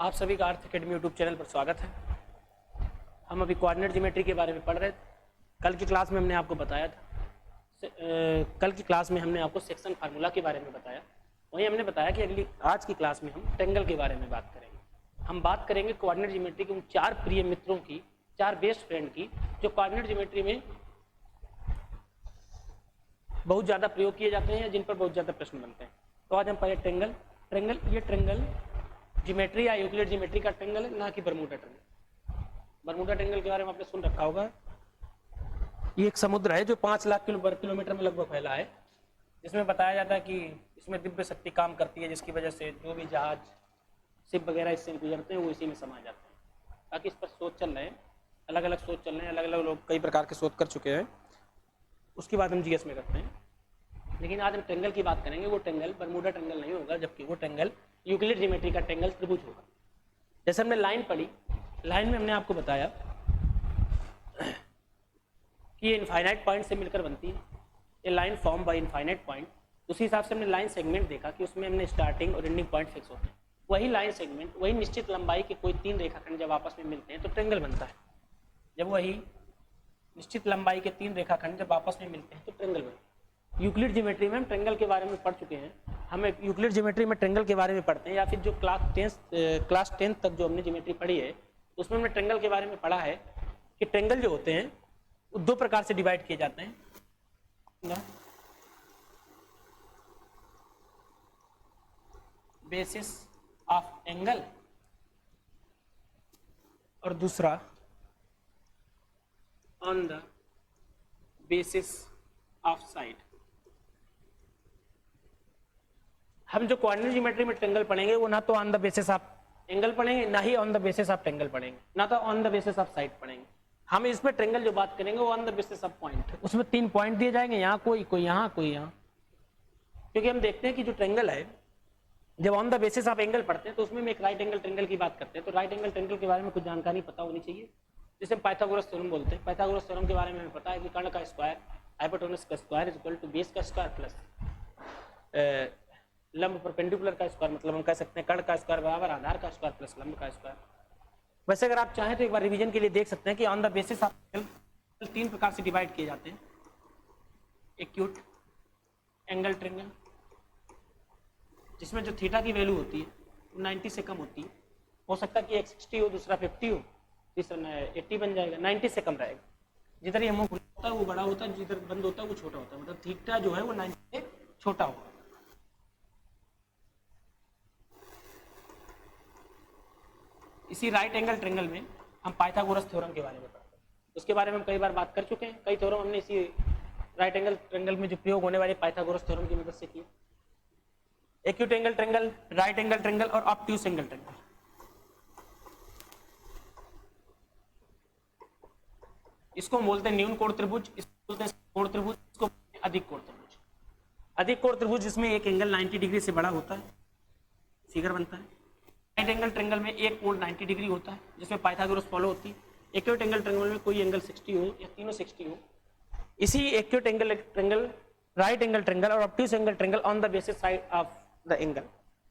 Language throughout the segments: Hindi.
आप सभी का अर्थ एकेडमी यूट्यूब चैनल पर स्वागत है। हम अभी कोऑर्डिनेट ज्योमेट्री के बारे में पढ़ रहे थे। कल की क्लास में हमने आपको बताया था कल की क्लास में हमने आपको सेक्शन फार्मूला के बारे में बताया। वहीं हमने बताया कि आज की क्लास में हम ट्रेंगल के बारे में बात करेंगे। हम बात करेंगे कोऑर्डिनेट ज्योमेट्री के उन 4 प्रिय मित्रों की, 4 बेस्ट फ्रेंड की, जो कोऑर्डिनेट ज्योमेट्री में बहुत ज़्यादा प्रयोग किए जाते हैं, जिन पर बहुत ज़्यादा प्रश्न बनते हैं। तो आज हम पढ़े ट्रेंगल। ये ट्रेंगल ज्योमेट्री या यूक्लिड ज्योमेट्री का ट्रेंगल है, ना कि बरमूडा ट्रेंगल। बरमूडा ट्रेंगल के बारे में आपने सुन रखा होगा। ये एक समुद्र है जो 5 लाख किलोमीटर में लगभग फैला है, जिसमें बताया जाता है कि इसमें दिव्य शक्ति काम करती है, जिसकी वजह से जो भी जहाज, शिप वगैरह इससे गुजरते हैं वो इसी में समा जाते हैं। बाकी इस पर शोध चल रहे हैं, अलग अलग शोध चल रहे हैं, अलग अलग लोग कई प्रकार के शोध कर चुके हैं। उसकी बात हम जीएस में करते हैं। लेकिन आज हम ट्रेंगल की बात करेंगे। वो ट्रेंगल बरमूडा ट्रेंगल नहीं होगा, जबकि वो ट्रेंगल यूक्लिड ज्योमेट्री का ट्रेंगल त्रिभुज होगा। जैसे हमने लाइन पढ़ी, लाइन में हमने आपको बताया कि ये इनफाइनाइट पॉइंट से मिलकर बनती है। ये line form by infinite point. उसी हिसाब से हमने लाइन सेगमेंट देखा कि उसमें हमने स्टार्टिंग और एंडिंग पॉइंट फिक्स होते हैं। वही लाइन सेगमेंट, वही निश्चित लंबाई के कोई 3 रेखाखंड जब आपस में मिलते हैं तो ट्रेंगल बनता है। जब वही निश्चित लंबाई के 3 रेखाखंड जब आपस में मिलते हैं तो ट्रेंगल बनता है। यूक्लिड ज्योमेट्री में हम ट्रेंगल के बारे में पढ़ चुके हैं। हम यूक्लिड ज्योमेट्री में ट्रेंगल के बारे में पढ़ते हैं, या फिर जो क्लास 10 तक जो हमने ज्योमेट्री पढ़ी है उसमें हमने ट्रेंगल के बारे में पढ़ा है कि ट्रेंगल जो होते हैं वो 2 प्रकार से डिवाइड किए जाते हैं। बेसिस ऑफ एंगल और दूसरा on the basis of side. हम जो कोऑर्डिनेट ज्योमेट्री में ट्रेंगल पढ़ेंगे वो ना तो on the basis of angle पढ़ेंगे, ना ही on the basis of triangle पढ़ेंगे, ना तो on the basis of side पढ़ेंगे। हम इसमें ट्रेंगल जो बात करेंगे वो on the basis of point. उसमें 3 पॉइंट दिए जाएंगे, यहाँ कोई यहाँ कोई यहाँ। क्योंकि हम देखते हैं कि जो ट्रेंगल है, जब on the basis of angle पढ़ते हैं तो उसमें एक राइट एंगल ट्रेंगल की बात करते हैं। तो राइट एंगल ट्रेंगल के बारे में कुछ जानकारी पता होनी चाहिए, जिसे पाइथागोरस थ्योरम बोलते हैं। पाइथागोरस थ्योरम के बारे में हमें पता है कि कर्ण का स्क्वायर हाइपोटेनस का square is equal to base का स्क्वायर प्लस लंब परपेंडिकुलर का स्क्वायर। मतलब हम कह सकते हैं कर्ण का स्क्वायर बराबर आधार का स्क्वायर प्लस लंब का स्क्वायर। वैसे अगर आप चाहें तो एक बार रिवीजन के लिए देख सकते हैं कि on the basis of angle 3 प्रकार से डिवाइड किए जाते हैं। एक्यूट एंगल ट्रेंगल, जिसमें जो थीटा की वैल्यू होती है वो 90 से कम होती है। हो सकता है कि एक 60 हो, दूसरा 50 हो, तीसरा 80 बन जाएगा। 90 से कम रहेगा। जिधर ये मुंह खुला होता है वो बड़ा होता है, जिधर बंद होता है वो छोटा होता है। मतलब थीटा जो है वो 90 से छोटा होगा। इसी राइट एंगल ट्रेंगल में हम पाइथागोरस थ्योरम के बारे में पढ़ते हैं। उसके बारे में हम कई बार बात कर चुके हैं। कई थ्योरम हमने इसी राइट एंगल ट्रेंगल में जो प्रयोग होने वाले पाइथागोरस थ्योरम की मदद से किए। Acute angle triangle, right angle triangle और ऑब्ट्यूस एंगल ट्रेंगल। इसको बोलते हैं न्यून कोण त्रिभुज, इसको बोलते हैं कोण त्रिभुज, इसको अधिक कोण त्रिभुज। अधिक कोण त्रिभुज जिसमें एक एंगल 90 डिग्री से बड़ा होता है, फिगर बनता है। राइट एंगल ट्रेंगल में एक कोण 90 डिग्री होता है, जिसमें पाइथागोरस फॉलो होती है। एक्यूट एंगल ट्रेंगल में कोई एंगल 60 हो या तीनों 60 हो। इसी acute angle triangle, right angle triangle और obtuse angle triangle on the basis side of the angle,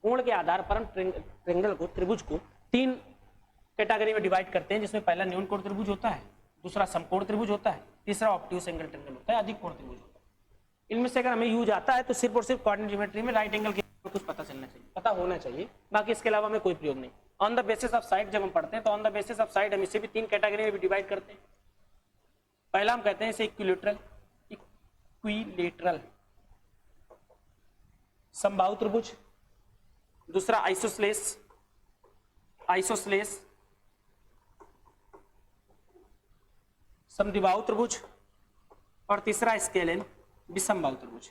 कोण के आधार पर हम ट्रेंगल को, त्रिभुज को 3 कैटेगरी में डिवाइड करते हैं, जिसमें पहला न्यून कोण त्रिभुज होता है, दूसरा समकोण त्रिभुज होता है, तीसरा ऑब्ट्यूस एंगल ट्रेंगल होता है, अधिक कोण त्रिभुज होता है। इनमें से अगर हमें यूज आता है तो सिर्फ और सिर्फ कोऑर्डिनेट ज्योमेट्री में राइट एंगल के कुछ पता चलना चाहिए, पता होना चाहिए। बाकी इसके अलावा हमें कोई प्रयोग नहीं। On the basis of side जब हम पढ़ते हैं तो on the basis of side हम इसे भी 3 कैटेगरी में भी डिवाइड करते हैं। पहला हम कहते हैं इसे इक्विलेटरल समबाहु त्रिभुज, दूसरा आइसोस्लेस समद्विबाहु त्रिभुज और तीसरा स्केलेन विषमबाहु त्रिभुज।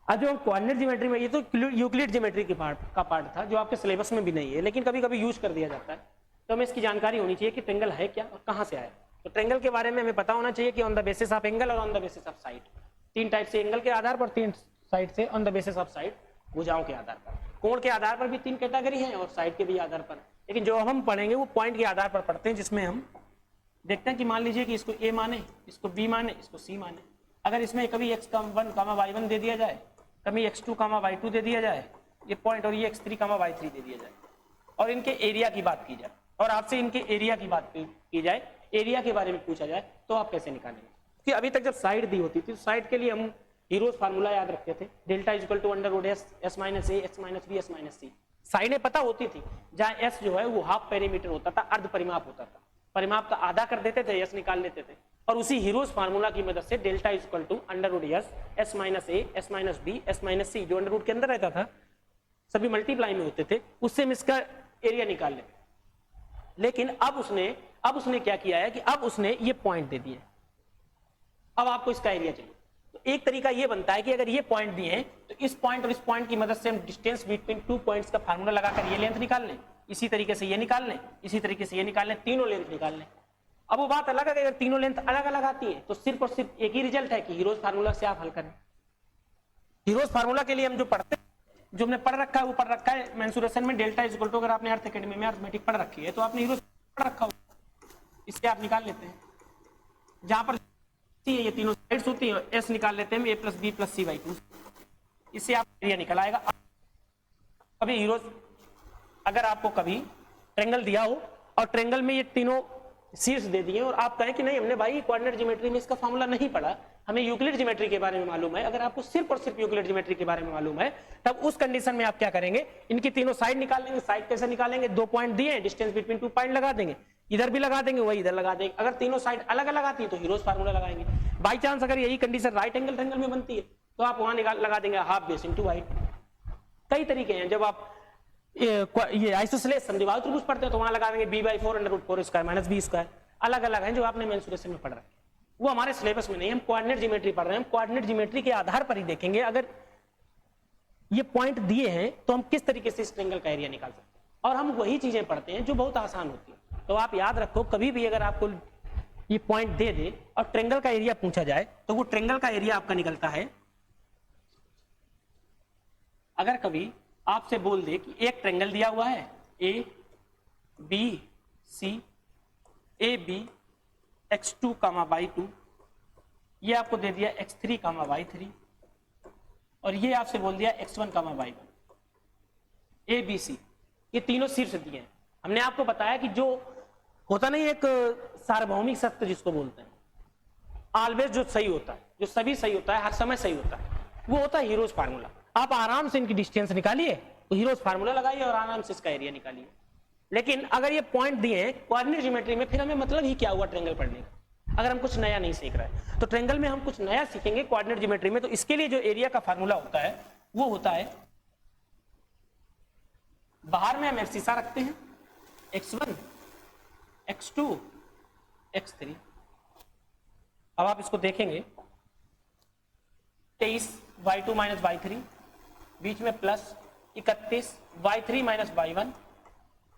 आज जो कोऑर्डिनेट ज्योमेट्री में, ये तो यूक्लिड ज्योमेट्री का पार्ट था जो आपके सिलेबस में भी नहीं है, लेकिन कभी कभी यूज कर दिया जाता है। तो हमें इसकी जानकारी होनी चाहिए कि ट्रेंगल है क्या और कहां से आया। तो ट्रेंगल के बारे में हमें पता होना चाहिए कि on the basis of angle और on the basis of side, 3 type से एंगल के आधार पर, 3 साइड से on the basis of side, भुजाओं के आधार पर। कोण के आधार पर भी 3 कैटेगरी है और साइड के भी आधार पर। लेकिन जो हम पढ़ेंगे वो पॉइंट के आधार पर पढ़ते हैं, जिसमें हम देखते हैं कि मान लीजिए कि इसको ए माने, इसको बी माने, इसको सी माने। अगर इसमें कभी x1, y1 दे दिया जाए, कभी x2, y2 दे दिया जाए, ये पॉइंट और ये x3, y3 दे दिया जाए और इनके एरिया की बात की जाए और आपसे इनके एरिया की बात की जाए, एरिया के बारे में पूछा जाए तो आप कैसे निकालेंगे? कि अभी तक जब साइड दी होती थी तो साइड के लिए हम हीरोज फार्मूला याद रखते थे, delta is equal to under root S, S minus A, S minus B, S minus C. साइडें पता होती थी, जहां एस जो है वो हाफ पेरीमीटर होता था, अर्ध परिमाप होता था, परिमाप का आधा कर देते थे, एस निकाल लेते थे और उसी हीरोज फार्मूला की मदद से delta is equal to under root S, S minus A, S minus B, S minus C, जो अंडर रूट के अंदर रहता था, सभी मल्टीप्लाई में होते थे, उससे हम इसका एरिया निकाल लेते। लेकिन अब उसने क्या किया है कि अब उसने ये पॉइंट दे दिए, अब आपको इसका एरिया चाहिए। तो एक तरीका ये बनता है कि अगर ये पॉइंट दिए हैं तो इस पॉइंट और इस पॉइंट की मदद से हम डिस्टेंस बिटवीन टू पॉइंट्स का फार्मूला लगाकर ये लेंथ निकाल लें, इसी तरीके से ये निकाल लें, इसी तरीके से ये निकाल लें, तीनों लेंथ निकाल लें। अब वो बात अलग है कि अगर तीनों लेंथ अलग अलग आती है तो सिर्फ और सिर्फ एक ही रिजल्ट है कि हीरोज फार्मूला से आप हल करें। हीरोज फार्मूला के लिए हम जो पढ़ते हैं, जो हमने पढ़ रखा है वो पढ़ रखा है मेंसुरेशन में डेल्टा इज इक्वल टू, अगर आपने अर्थ एकेडमी में अर्थमेटिक पढ़ रखी है तो आपने हीरोज पढ़ रखा हो, इससे आप निकाल लेते हैं। जहां पर ये तीनों साइड्स होती हैं, एस निकाल लेते हैं, A plus B plus C by 2, इससे आप एरिया निकल आएगा। कभी हीरोज अगर आपको कभी ट्रेंगल दिया हो और ट्रेंगल में ये तीनों शीर्ष दे दिए और आप कहें कि नहीं हमने भाई कोऑर्डिनेट ज्योमेट्री में इसका फॉर्मूला नहीं पढ़ा, हमें यूक्लिड ज्योमेट्री के बारे में मालूम है, अगर आपको सिर्फ और सिर्फ यूक्लिड ज्योमेट्री के बारे में मालूम है तब उस कंडीशन में आप क्या करेंगे, इनकी तीनों साइड निकाल लेंगे। साइड कैसे निकालेंगे? दो पॉइंट दिए हैं, डिस्टेंस बिटवीन टू पॉइंट लगा देंगे, इधर भी लगा देंगे, वही इधर लगा देंगे। अगर तीनों साइड अलग अलग आती है तो हीरोज फार्मूला लगाएंगे। बाई चांस अगर यही कंडीशन राइट एंगल ट्रायंगल में बनती है तो आप वहां लगा देंगे हाफ बेस इनटू हाइट। कई तरीके हैं, जब आप ये आइसोसेलेस समद्विबाहु त्रिभुज पढ़ते हैं तो वहां लगा देंगे b by 4 under root 4 square minus b square. अलग अलग हैं जो आपने मेंसुरेशन में पढ़ रखे, वो हमारे सिलेबस में नहीं, हम कोऑर्डिनेट ज्योमेट्री पढ़ रहे हैं। हम कोऑर्डिनेट ज्योमेट्री के आधार पर ही देखेंगे अगर ये पॉइंट दिए हैं तो हम किस तरीके से इस ट्रायंगल का एरिया निकाल सकते हैं, और हम वही चीजें पढ़ते हैं जो बहुत आसान होती है। तो आप याद रखो, कभी भी अगर आपको ये पॉइंट दे दे और ट्रायंगल का एरिया पूछा जाए तो वो ट्रायंगल का एरिया आपका निकलता है, अगर कभी आपसे बोल दे कि एक ट्रायंगल दिया हुआ है A B C, A B x2 y2, ये आपको दे दिया x3 y3 और ये आपसे बोल दिया x1 y1, A B C, ये तीनों शीर्ष दिए हैं। हमने आपको बताया कि जो होता नहीं एक सार्वभौमिक सत्य जिसको बोलते हैं, ऑलवेज जो सही होता है, जो सभी सही होता है, हर समय सही होता है, वो होता है हीरोज फार्मूला। आप आराम से इनकी डिस्टेंस निकालिए तो हीरोज फार्मूला लगाइए और आराम से इसका एरिया निकालिए। लेकिन अगर ये पॉइंट दिए हैं कोऑर्डिनेट ज्योमेट्री में, फिर हमें मतलब ही क्या हुआ ट्रायंगल पढ़ने का, अगर हम कुछ नया नहीं सीख रहे हैं। तो ट्रायंगल में हम कुछ नया सीखेंगे कोऑर्डिनेट ज्योमेट्री में, तो इसके लिए जो एरिया का फार्मूला होता है वो होता है, बाहर में हम एक्सिसा रखते हैं x1 x2 x3। अब आप इसको देखेंगे 23 y2 माइनस y3, बीच में plus 31 y3 minus y1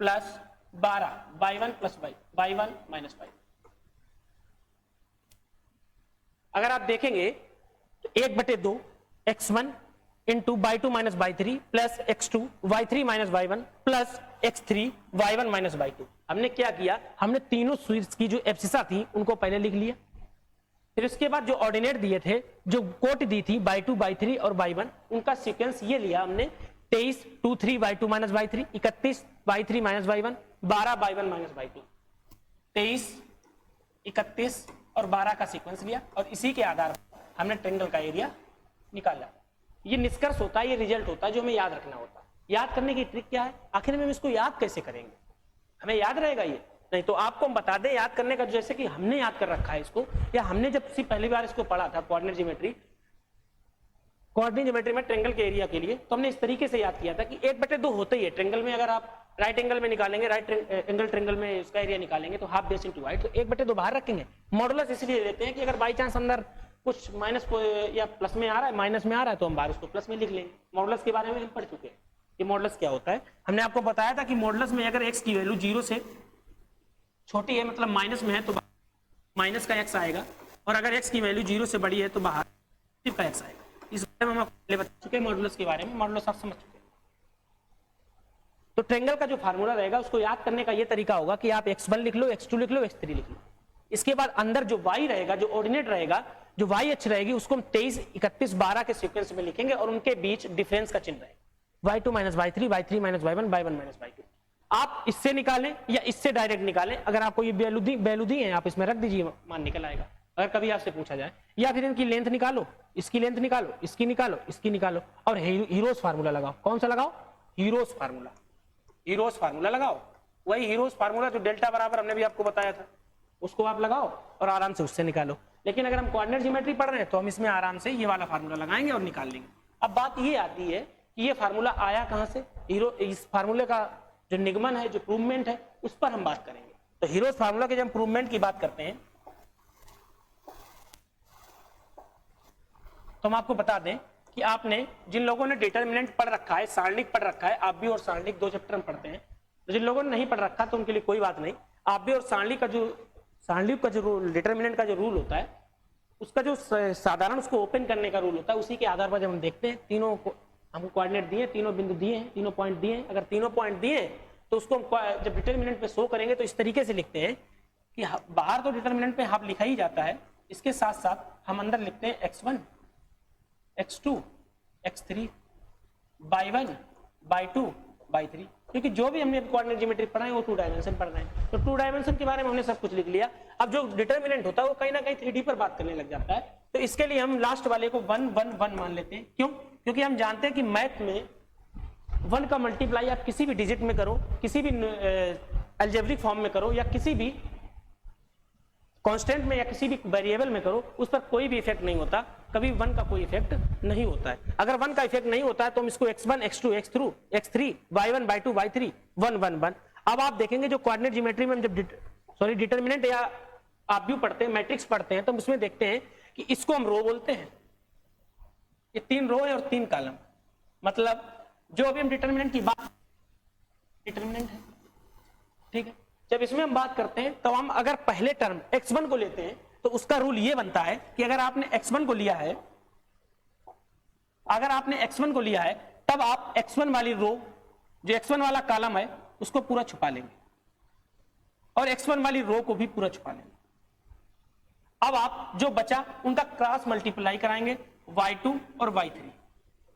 plus 12 y1 plus y1 minus y। अगर आप देखेंगे तो 1/2 x1 into y2 minus y3 plus x2 y3 minus y1 plus x3 y1 minus y2। हमने क्या किया, हमने तीनों शीर्ष की जो एब्सिसा थी उनको पहले लिख लिया, फिर उसके बाद जो ऑर्डिनेट दिए थे, जो कोट दी थी y2 y3 और y1, उनका सीक्वेंस ये लिया हमने 23 2 3 y2 minus y3, 31 y3 minus y1, 12 y1 minus y2। 23 31 और 12 का सीक्वेंस लिया और इसी के आधार पर हमने ट्रायंगल का एरिया निकाला। ये निष्कर्ष होता है, ये रिजल्ट होता है जो हमें याद रखना होता है। याद करने की ट्रिक क्या है, आखिर में हम इसको याद कैसे करेंगे, हमें याद रहेगा ये नहीं तो आपको हम बता दें याद करने का, जैसे कि हमने याद कर रखा है इसको, या हमने जब पहली बार इसको पढ़ा था कोऑर्डिनेट ज्योमेट्री में ट्रायंगल के एरिया के लिए, तो हमने इस तरीके से याद किया था कि 1/2 होता ही है ट्रायंगल में। अगर आप राइट एंगल में निकालेंगे, राइट एंगल ट्रायंगल में इसका एरिया निकालेंगे तो हाफ बेस इनटू हाइट, तो 1/2 बाहर रखेंगे। मॉडुलस इसलिए लेते हैं कि अगर बाई चांस अंदर कुछ माइनस या प्लस में आ रहा है, माइनस में आ रहा है, तो हम बाहर उसको प्लस में लिख लेंगे। मॉडुलस के बारे में हम पढ़ चुके हैं कि मॉडुलस क्या होता है। हमने आपको बताया था कि मॉडुलस में अगर x की वैल्यू 0 से छोटी है, मतलब माइनस में है, तो माइनस का x आएगा, और अगर x की वैल्यू 0 से बड़ी है तो बाहर सिर्फ का x आएगा। इस बारे में हम आपको पहले बता चुके हैं मॉडुलस के बारे में, मॉडुलस आप समझ चुके हैं। तो ट्रायंगल का जो फार्मूला रहेगा उसको याद करने का ये तरीका होगा कि आप x1 लिख लो, x2 लिख लो, x3 लिख लो। इसके बाद अंदर जो y रहेगा, जो ऑर्डिनेट रहेगा, जो y अक्ष रहेगी, उसको हम 23 31 12 के सीक्वेंस में लिखेंगे और उनके बीच डिफरेंस का चिन्ह रहेगा। y2 minus y3 minus y1 minus y2। आप इससे निकालें या इससे डायरेक्ट निकालें, अगर आपको ये वैल्यू दी है आप इसमें रख दीजिए, मान निकल आएगा अगर कभी आपसे पूछा जाए। या फिर इनकी लेंथ निकालो, इसकी लेंथ निकालो, इसकी निकालो, इसकी निकालो और हीरोज फार्मूला लगाओ। कौन सा लगाओ? Heroes formula. हीरोज फार्मूला लगाओ, वही हीरोज फार्मूला जो डेल्टा बराबर हमने भी आपको बताया था उसको आप लगाओ और आराम से उससे निकालो। लेकिन अगर हम कोऑर्डिनेट ज्योमेट्री पढ़ रहे हैं तो हम इसमें आराम से ये वाला फार्मूला लगाएंगे और निकाल लेंगे। अब बात ये आती है कि ये फार्मूला आया कहां से? इस फार्मूले का जो निगमन है, जो प्रूवमेंट है, उस पर हम बात करेंगे। तो हीरोज फार्मूला के जब हम प्रूवमेंट की बात करते हैं तो हम आपको बता दें कि आपने जिन लोगों ने डिटर्मिनेंट पढ़ रखा है, सारणिक पढ़ रखा है, आप भी और सारणिक 2 चैप्टर में पढ़ते हैं, तो जिन लोगों ने नहीं पढ़ रखा तो उनके लिए कोई बात नहीं। आप भी और सारणिक का जो रूल, डिटर्मिनेंट का जो रूल होता है, उसका जो साधारण उसको ओपन करने का रूल होता है, उसी के आधार पर जब हम देखते हैं, तीनों को हमको कोऑर्डिनेट दिए, तीनों बिंदु दिए हैं, तीनों पॉइंट दिए हैं, अगर तीनों पॉइंट दिए तो उसको हम जब डिटर्मिनेंट पे शो करेंगे तो इस तरीके से लिखते हैं कि बाहर तो डिटर्मिनेंट पे हाफ लिखा ही जाता है, इसके साथ साथ हम अंदर लिखते हैं x1 x2 x3 y1 y2 y3, क्योंकि जो भी हमने कोऑर्डिनेट ज्योमेट्री पढ़ा है वो 2 डायमेंशन पढ़ रहे हैं, तो 2 डायमेंशन के बारे में हमने सब कुछ लिख लिया। अब जो डिटर्मिनेंट होता है वो कहीं ना कहीं 3D पर बात करने लग जाता है, तो इसके लिए हम लास्ट वाले को 1 1 1 मान लेते हैं। क्यों? क्योंकि हम जानते हैं कि मैथ में 1 का मल्टीप्लाई आप किसी भी डिजिट में करो, किसी भी अलजेब्रिक फॉर्म में करो, या किसी भी कांस्टेंट में या किसी भी वेरिएबल में करो, उस पर कोई भी इफेक्ट नहीं होता, कभी 1 का कोई इफेक्ट नहीं होता है। अगर 1 का इफेक्ट नहीं होता है तो हम इसको x1 x2 x3 y1 y2 y3 1 1 1। अब आप देखेंगे जो कोऑर्डिनेट ज्योमेट्री में हम जब डिटर्मिनेंट या आप भी पढ़ते हैं, मैट्रिक्स पढ़ते हैं, तो हम उसमें देखते हैं कि इसको हम रो बोलते हैं। ये 3 रो है और 3 कॉलम, मतलब जो अभी हम डिटर्मिनेंट की बात, डिटर्मिनेंट है, ठीक है। जब इसमें हम बात करते हैं तो हम अगर पहले टर्म x1 को लेते हैं तो उसका रूल ये बनता है कि अगर आपने x1 को लिया है, अगर आपने x1 को लिया है तब आप x1 वाली रो, जो x1 वाला कॉलम है, उसको पूरा छुपा लेंगे और x1 वाली रो को भी पूरा छुपा लेंगे। अब आप जो बचा उनका क्रॉस मल्टीप्लाई कराएंगे y2 और y3,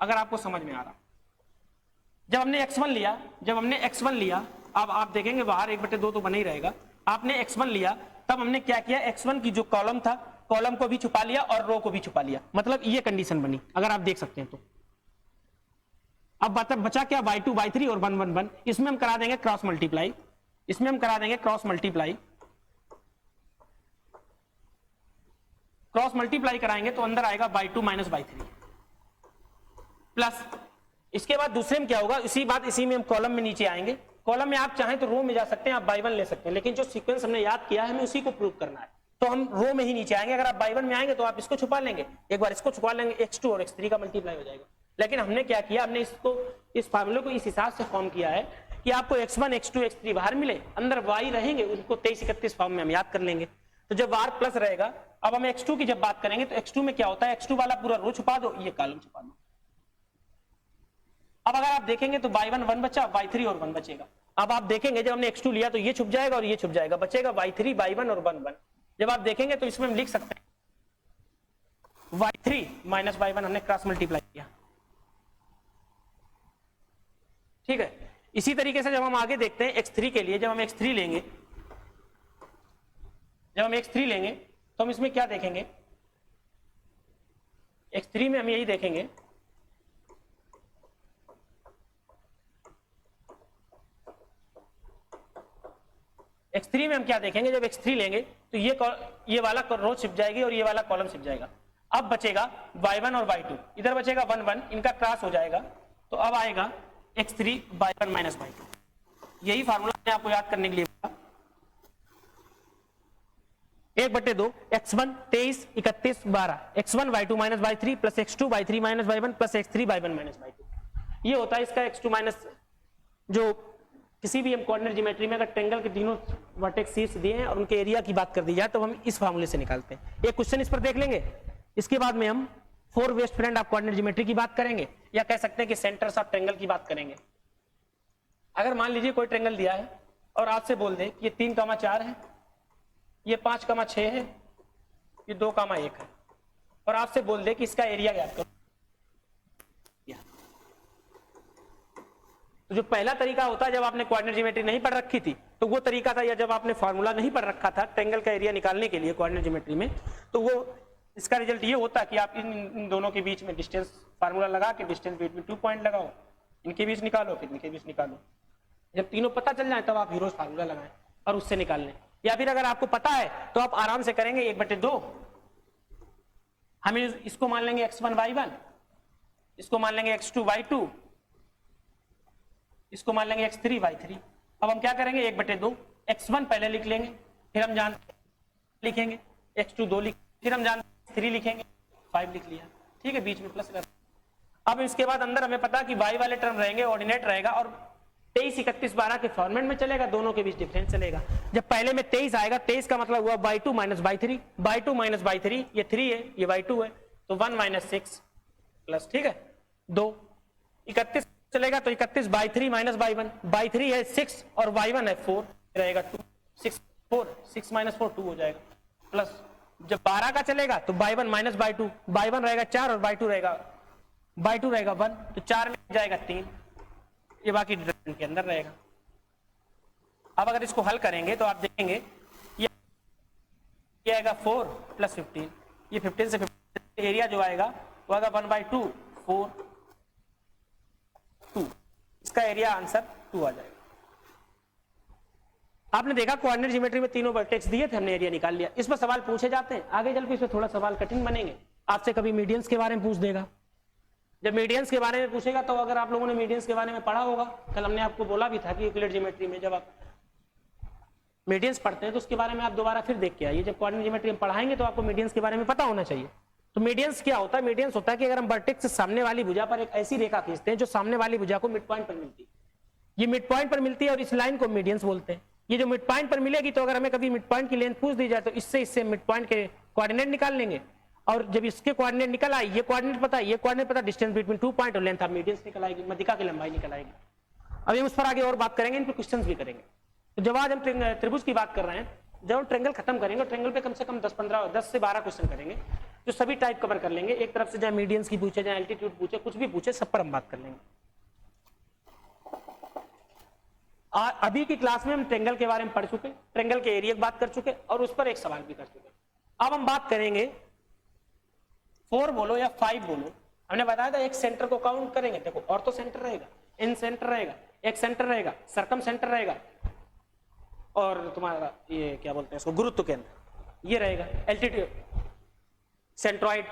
अगर आपको समझ में आ रहा। जब हमने x1 लिया, अब आप देखेंगे बाहर 1/2 तो बना ही रहेगा। आपने x1 लिया, तब हमने क्या किया, x1 की जो कॉलम था, कॉलम को भी छुपा लिया और रो को भी छुपा लिया, मतलब ये कंडीशन बनी, अगर आप देख सकते हैं तो। अब बचा क्या, y2 y3 और 1 1 1। इसमें हम करा देंगे क्रॉस मल्टीप्लाई, इसमें हम करा देंगे क्रॉस मल्टीप्लाई कराएंगे तो अंदर आएगा y2 माइनस y3 प्लस, इसके बाद दूसरे में क्या होगा, इसी में हम कॉलम में नीचे आएंगे। कॉलम में आप चाहें तो रो में जा सकते हैं, आप y1 ले सकते हैं, लेकिन जो सीक्वेंस हमने याद किया है हमें उसी को प्रूव करना है, तो हम रो में ही नीचे आएंगे। अगर आप y1 में आएंगे तो आप इसको छुपा लेंगे, एक बार इसको छुपा लेंगे, x2 और x3 का मल्टीप्लाई हो जाएगा। लेकिन हमने क्या किया, हमने इस फार्मूले को इस हिसाब से फॉर्म किया है कि आपको x1 x2 x3 बाहर मिले, अंदर y रहेंगे, उनको 23 31 फॉर्म में हम याद कर लेंगे। तो जब r प्लस रहेगा, अब हम x2 की जब बात करेंगे तो x2 में क्या होता है, x2 वाला पूरा रो छुपा दो, ये कॉलम छुपा दो। अब अगर आप देखेंगे तो y1 1 बचा, y3 और 1 बचेगा। अब आप देखेंगे जब हमने x2 लिया तो ये छुप जाएगा और ये छुप जाएगा, बचेगा y3 y1 और 1 1। जब आप देखेंगे तो इसमें हम लिख सकते हैं y3 माइनस y1, हमने क्रॉस मल्टीप्लाई किया, ठीक है। इसी तरीके से जब हम आगे देखते हैं x3 के लिए, जब हम x3 लेंगे तो हम इसमें क्या देखेंगे, x3 में हम यही देखेंगे x3 में हम क्या देखेंगे, जब x3 लेंगे तो ये वाला रो छिप जाएगी और ये वाला कॉलम छिप जाएगा। अब बचेगा y1 और y2, इधर बचेगा 1 1, इनका क्रॉस हो जाएगा, तो अब आएगा x3 y1 माइनस y2। यही फार्मूला मैंने आपको याद करने के लिए बोला, 1/2 x1 23 31 12, x1 y2 minus y3 plus x2 y3 minus y1 plus x3 y1 minus y2। ये होता है इसका x2 माइनस, जो किसी भी हम कोऑर्डिनेट ज्योमेट्री में अगर ट्रायंगल के तीनों वर्टेक्स शीर्ष दिए हैं और उनके एरिया की बात कर दी जाए तो हम इस फार्मूले से निकालते हैं। एक क्वेश्चन इस पर देख लेंगे, इसके बाद में हम 4 best friend of coordinate geometry की बात करेंगे, या कह सकते हैं कि सेंटर्स ऑफ ट्रायंगल की बात करेंगे। अगर मान लीजिए कोई ट्रायंगल दिया है और आपसे बोल दे कि ये 3,4 है, ये 5,6 है, ये 2,1 है, और आपसे बोल दे कि इसका एरिया ज्ञात करो, तो जो पहला तरीका होता है जब आपने कोऑर्डिनेट ज्योमेट्री नहीं पढ़ रखी थी तो वो तरीका था, या जब आपने फॉर्मूला नहीं पढ़ रखा था ट्रायंगल का एरिया निकालने के लिए कोऑर्डिनेट ज्योमेट्री में, तो वो इसका रिजल्ट ये होता है कि आप इन दोनों के बीच में डिस्टेंस फार्मूला लगा के डिस्टेंस बिटवीन 2 पॉइंट लगाओ, इनके बीच निकालो, फिर इनके बीच निकालो। जब तीनों पता चल जाए तब आप हीरोज फार्मूला लगाएं और उससे निकाल लें। या फिर अगर आपको पता है तो आप आराम से करेंगे 1/2, हम इसको मान लेंगे x1 y1, इसको मान लेंगे x2 y2, इसको मान लेंगे x3 y3। अब हम क्या करेंगे 1/2, x1 पहले लिख लेंगे, फिर हम जानते लिखेंगे x2 2 लिख, फिर हम जानते 3 लिखेंगे, 5 लिख लिया, ठीक है, बीच में प्लस कर। अब इसके बाद अंदर हमें पता कि y वाले टर्म रहेंगे, ऑर्डिनेट रहेगा और 23, 31, 12 के फॉर्मेट में चलेगा, दोनों के बीच डिफरेंस चलेगा। जब पहले में 23 आएगा, 23 का मतलब हुआ y2 minus y3, y2 minus y3, ये 3 है, ये y2 है, तो 1 माइनस 6 प्लस, ठीक है 2, 31 चलेगा तो 31 y3 माइनस y1, y3 है 6 और y1 है 4, रहेगा 2, 6 4, 6 माइनस 4 2 हो जाएगा, प्लस जब 12 का चलेगा तो y1 माइनस y2, y1 रहेगा 4 और y2 रहेगा 1, तो 4 में जाएगा 3, ये बाकी डिटरमिनेंट के अंदर रहेगा। अब अगर इसको हल करेंगे तो आप देखेंगे ये आएगा 4 प्लस 15, ये 15 से 15 एरिया जो आएगा वो आएगा 1/2 4 2, इसका एरिया आंसर 2 आ जाएगा। आपने देखा कोऑर्डिनेट ज्योमेट्री में तीनों वर्टेक्स दिए थे, हमने एरिया निकाल लिया। इस पर सवाल पूछे जाते हैं, आगे चल के इसमें थोड़ा सवाल कठिन बनेंगे, आपसे कभी मीडियंस के बारे में पूछ देगा। जब मीडियंस के बारे में पूछेगा तो अगर आप लोगों ने मीडियंस के बारे में पढ़ा होगा, कल हमने आपको बोला भी था कि यूक्लिड ज्योमेट्री में जब आप मीडियंस पढ़ते हैं तो उसके बारे में आप दोबारा फिर देख के आइए। जब कोऑर्डिनेट ज्योमेट्री हम पढ़ाएंगे तो आपको मीडियंस के बारे में पता होना चाहिए। तो मीडियंस क्या होता है? मीडियंस होता है कि अगर हम वर्टेक्स से सामने वाली भुजा पर एक ऐसी रेखा खींचते हैं जो सामने वाली भुजा को मिड पॉइंट पर मिलती है, ये मिड पॉइंट पर मिलती है और इस लाइन को मीडियंस बोलते हैं। ये जो मिड पॉइंट पर मिलेगी तो अगर हमें कभी मिड पॉइंट की लेंथ पूछ दी जाए तो इससे मिड पॉइंट के कोऑर्डिनेट निकाल लेंगे, और जब इसके कोऑर्डिनेट निकल आए, ये कोऑर्डिनेट पता है, ये कोऑर्डिनेट पता, डिस्टेंस बिटवीन 2 पॉइंट और लेंथ ऑफ मीडियंस निकल आएगी, मध्यिका की लंबाई निकल आएगी। अभी हम उस पर आगे और बात करेंगे, इन पर क्वेश्चंस भी करेंगे। तो जब आज हम त्रिभुज की बात कर रहे हैं, जब हम ट्रायंगल खत्म करेंगे, ट्रायंगल पे कम से कम 10 से 12 क्वेश्चन करेंगे जो सभी टाइप कवर कर लेंगे। एक तरफ से चाहे मीडियंस की पूछे, चाहे एल्टीट्यूड पूछे, कुछ भी पूछे, सब पर हम बात कर लेंगे। अभी की क्लास में हम ट्रायंगल के बारे में पढ़ चुके, ट्रायंगल के एरिया की बात कर चुके और उस पर एक सवाल भी कर चुके। अब हम बात करेंगे 4 बोलो या 5 बोलो, हमने बताया था एक सेंटर को काउंट करेंगे। देखो ऑर्थो सेंटर रहेगा, इन सेंटर रहेगा, एक सेंटर रहेगा, सर्कम सेंटर रहेगा और तुम्हारा ये क्या बोलते हैं इसको, गुरुत्व केंद्र ये रहेगा, एल्टीट्यूड, सेंट्रॉइड,